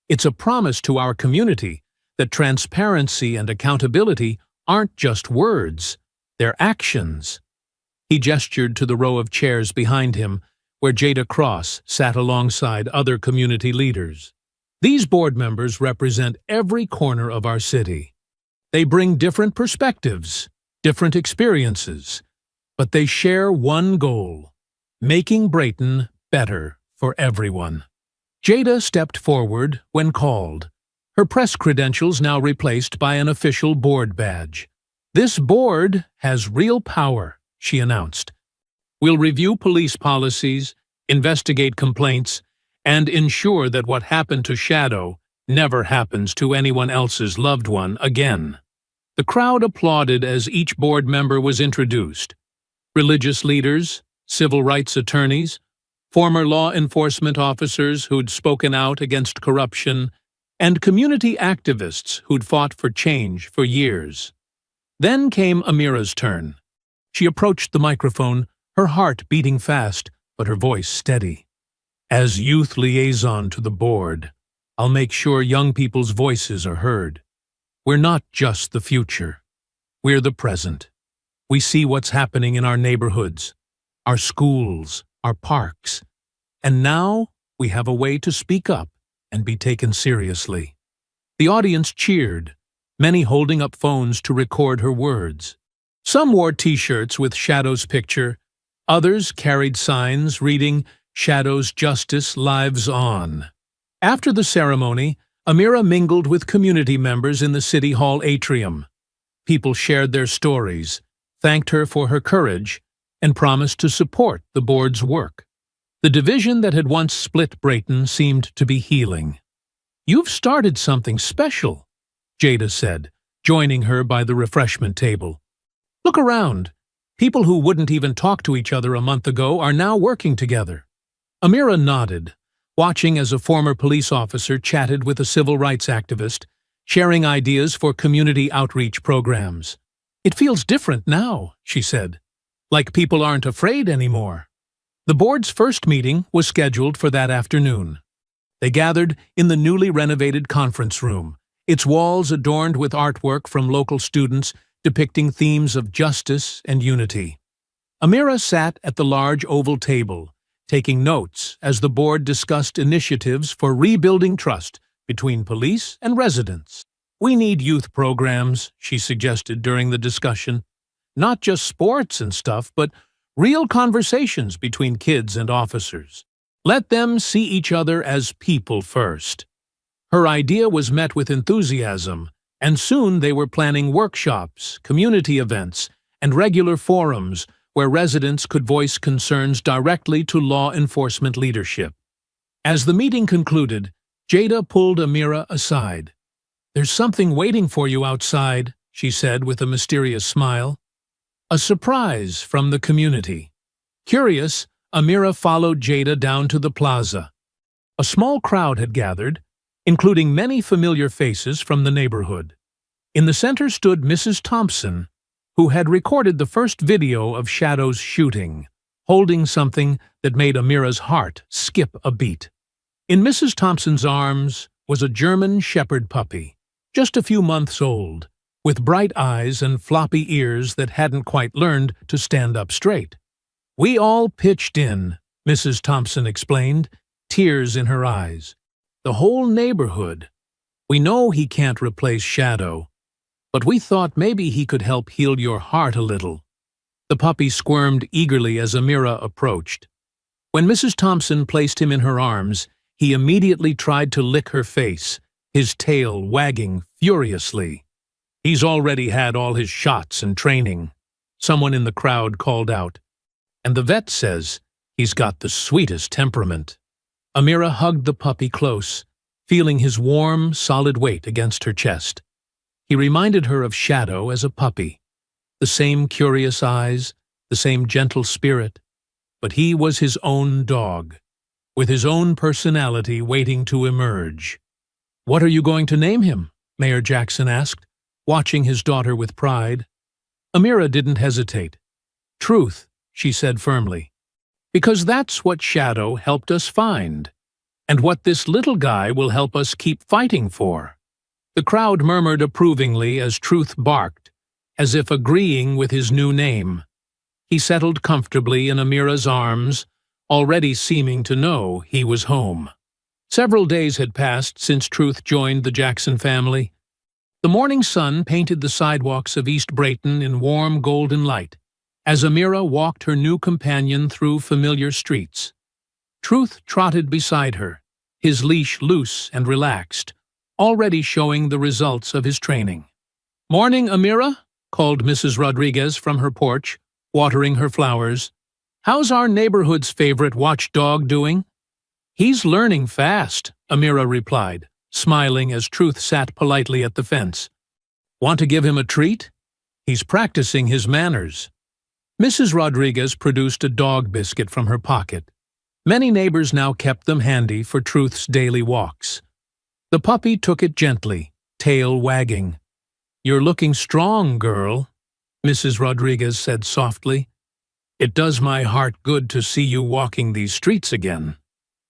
It's a promise to our community that transparency and accountability aren't just words, they're actions." He gestured to the row of chairs behind him, where Jada Cross sat alongside other community leaders. These board members represent every corner of our city. They bring different perspectives, different experiences, but they share one goal: making Brayton better for everyone. Jada stepped forward when called, her press credentials now replaced by an official board badge. "This board has real power," she announced. "We'll review police policies, investigate complaints, and ensure that what happened to Shadow never happens to anyone else's loved one again." The crowd applauded as each board member was introduced. Religious leaders, civil rights attorneys, former law enforcement officers who'd spoken out against corruption, and community activists who'd fought for change for years. Then came Amira's turn. She approached the microphone, her heart beating fast, but her voice steady. "As youth liaison to the board, I'll make sure young people's voices are heard. We're not just the future. We're the present. We see what's happening in our neighborhoods, our schools, our parks. And now we have a way to speak up and be taken seriously." The audience cheered, many holding up phones to record her words. Some wore T-shirts with Shadow's picture. Others carried signs reading, "Shadow's Justice Lives On." After the ceremony, Amira mingled with community members in the City Hall atrium. People shared their stories, thanked her for her courage, and promised to support the board's work. The division that had once split Brayton seemed to be healing. "You've started something special," Jada said, joining her by the refreshment table. "Look around. People who wouldn't even talk to each other a month ago are now working together." Amira nodded, watching as a former police officer chatted with a civil rights activist, sharing ideas for community outreach programs. "It feels different now," she said, "like people aren't afraid anymore." The board's first meeting was scheduled for that afternoon. They gathered in the newly renovated conference room, its walls adorned with artwork from local students depicting themes of justice and unity. Amira sat at the large oval table, taking notes as the board discussed initiatives for rebuilding trust between police and residents. "We need youth programs," she suggested during the discussion. "Not just sports and stuff, but real conversations between kids and officers. Let them see each other as people first." Her idea was met with enthusiasm, and soon they were planning workshops, community events, and regular forums where residents could voice concerns directly to law enforcement leadership. As the meeting concluded, Jada pulled Amira aside. "There's something waiting for you outside," she said with a mysterious smile. A surprise from the community. Curious, Amira followed Jada down to the plaza. A small crowd had gathered, including many familiar faces from the neighborhood. In the center stood Mrs. Thompson, who had recorded the first video of Shadow's shooting, holding something that made Amira's heart skip a beat. In Mrs. Thompson's arms was a German Shepherd puppy, just a few months old, with bright eyes and floppy ears that hadn't quite learned to stand up straight. "We all pitched in," Mrs. Thompson explained, tears in her eyes. "The whole neighborhood. We know he can't replace Shadow, but we thought maybe he could help heal your heart a little." The puppy squirmed eagerly as Amira approached. When Mrs. Thompson placed him in her arms, he immediately tried to lick her face, his tail wagging furiously. "He's already had all his shots and training," someone in the crowd called out. "And the vet says he's got the sweetest temperament." Amira hugged the puppy close, feeling his warm, solid weight against her chest. He reminded her of Shadow as a puppy. The same curious eyes, the same gentle spirit, but he was his own dog, with his own personality waiting to emerge. "What are you going to name him?" Mayor Jackson asked, watching his daughter with pride. Amira didn't hesitate. "Truth," she said firmly, "because that's what Shadow helped us find, and what this little guy will help us keep fighting for." The crowd murmured approvingly as Truth barked, as if agreeing with his new name. He settled comfortably in Amira's arms, already seeming to know he was home. Several days had passed since Truth joined the Jackson family. The morning sun painted the sidewalks of East Brayton in warm golden light, as Amira walked her new companion through familiar streets. Truth trotted beside her, his leash loose and relaxed, already showing the results of his training. "Morning, Amira," called Mrs. Rodriguez from her porch, watering her flowers. "How's our neighborhood's favorite watchdog doing?" "He's learning fast," Amira replied, smiling as Truth sat politely at the fence. "Want to give him a treat? He's practicing his manners." Mrs. Rodriguez produced a dog biscuit from her pocket. Many neighbors now kept them handy for Truth's daily walks. The puppy took it gently, tail wagging. "You're looking strong, girl," Mrs. Rodriguez said softly. "It does my heart good to see you walking these streets again."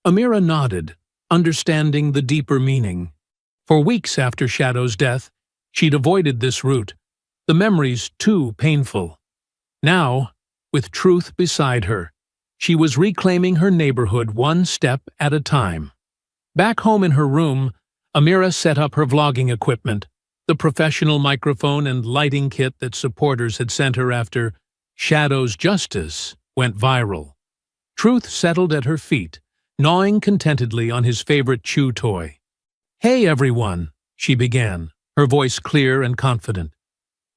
Amira nodded, understanding the deeper meaning. For weeks after Shadow's death, she'd avoided this route, the memories too painful. Now, with Truth beside her, she was reclaiming her neighborhood one step at a time. Back home in her room, Amira set up her vlogging equipment, the professional microphone and lighting kit that supporters had sent her after Shadow's Justice went viral. Truth settled at her feet, gnawing contentedly on his favorite chew toy. "Hey everyone," she began, her voice clear and confident.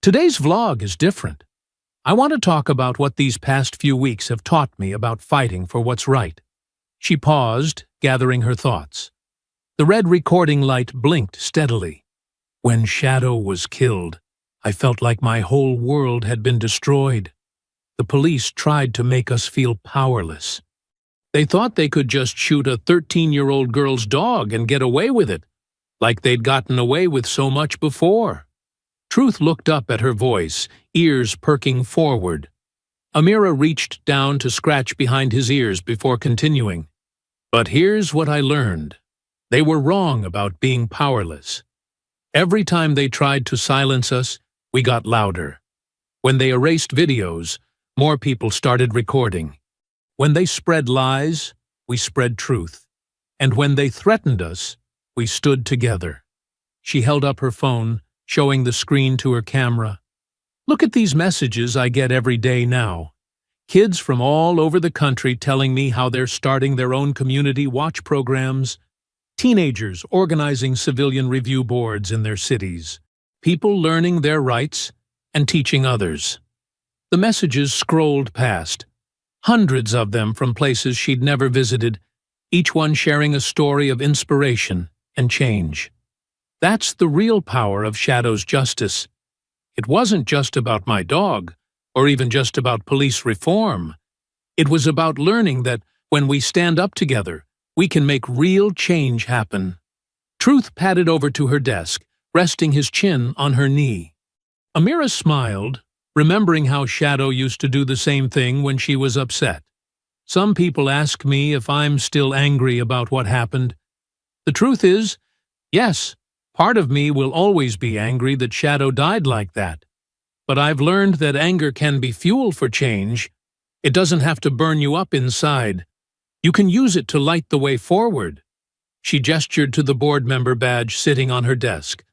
"Today's vlog is different. I want to talk about what these past few weeks have taught me about fighting for what's right." She paused, gathering her thoughts. The red recording light blinked steadily. "When Shadow was killed, I felt like my whole world had been destroyed. The police tried to make us feel powerless. They thought they could just shoot a 13-year-old girl's dog and get away with it, like they'd gotten away with so much before." Truth looked up at her voice, ears perking forward. Amira reached down to scratch behind his ears before continuing. "But here's what I learned. They were wrong about being powerless. Every time they tried to silence us, we got louder. When they erased videos, more people started recording. When they spread lies, we spread truth. And when they threatened us, we stood together." She held up her phone, showing the screen to her camera. "Look at these messages I get every day now. Kids from all over the country telling me how they're starting their own community watch programs, teenagers organizing civilian review boards in their cities, people learning their rights and teaching others." The messages scrolled past, hundreds of them from places she'd never visited, each one sharing a story of inspiration and change. That's the real power of Shadow's Justice. It wasn't just about my dog, or even just about police reform. It was about learning that when we stand up together, we can make real change happen. Truth padded over to her desk, resting his chin on her knee. Amira smiled, remembering how Shadow used to do the same thing when she was upset. Some people ask me if I'm still angry about what happened. The truth is, yes, part of me will always be angry that Shadow died like that. But I've learned that anger can be fuel for change. It doesn't have to burn you up inside. You can use it to light the way forward. She gestured to the board member badge sitting on her desk.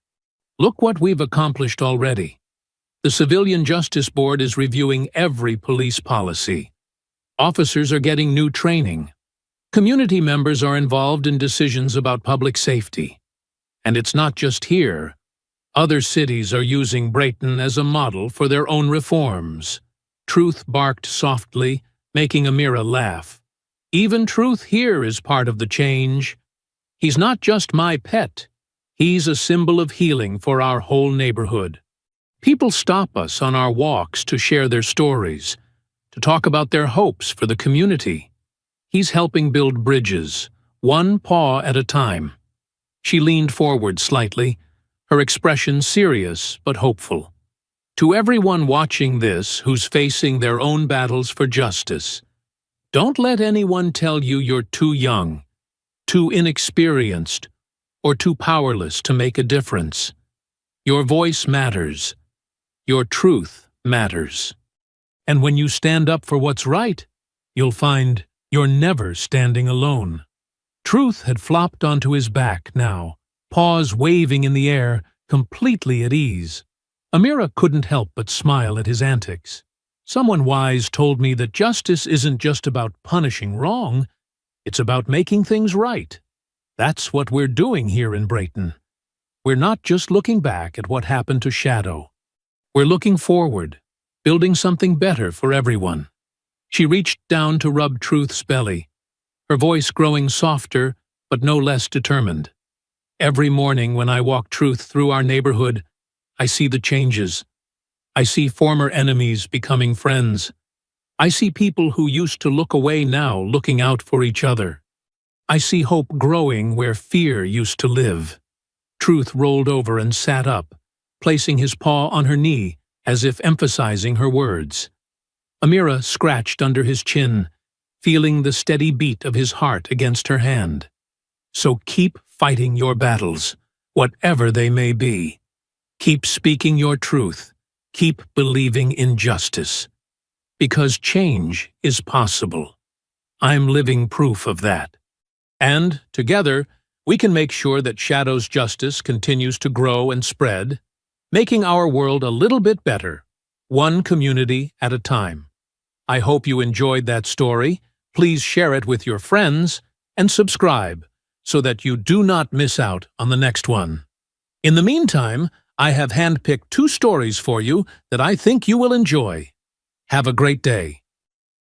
Look what we've accomplished already. The Civilian Justice Board is reviewing every police policy. Officers are getting new training. Community members are involved in decisions about public safety. And it's not just here. Other cities are using Brayton as a model for their own reforms. Truth barked softly, making Amira laugh. Even Truth here is part of the change. He's not just my pet. He's a symbol of healing for our whole neighborhood. People stop us on our walks to share their stories, to talk about their hopes for the community. He's helping build bridges, one paw at a time. She leaned forward slightly, her expression serious but hopeful. To everyone watching this who's facing their own battles for justice, don't let anyone tell you you're too young, too inexperienced, or too powerless to make a difference. Your voice matters. Your truth matters. And when you stand up for what's right, you'll find you're never standing alone. Truth had flopped onto his back now, paws waving in the air, completely at ease. Amira couldn't help but smile at his antics. Someone wise told me that justice isn't just about punishing wrong, it's about making things right. That's what we're doing here in Brayton. We're not just looking back at what happened to Shadow. We're looking forward, building something better for everyone. She reached down to rub Truth's belly, her voice growing softer but no less determined. Every morning when I walk Truth through our neighborhood, I see the changes. I see former enemies becoming friends. I see people who used to look away now looking out for each other. I see hope growing where fear used to live. Truth rolled over and sat up, placing his paw on her knee as if emphasizing her words. Amira scratched under his chin, feeling the steady beat of his heart against her hand. So keep fighting your battles, whatever they may be. Keep speaking your truth. Keep believing in justice. Because change is possible. I'm living proof of that. And, together, we can make sure that Shadow's justice continues to grow and spread, making our world a little bit better, one community at a time. I hope you enjoyed that story. Please share it with your friends and subscribe so that you do not miss out on the next one. In the meantime, I have handpicked 2 stories for you that I think you will enjoy. Have a great day.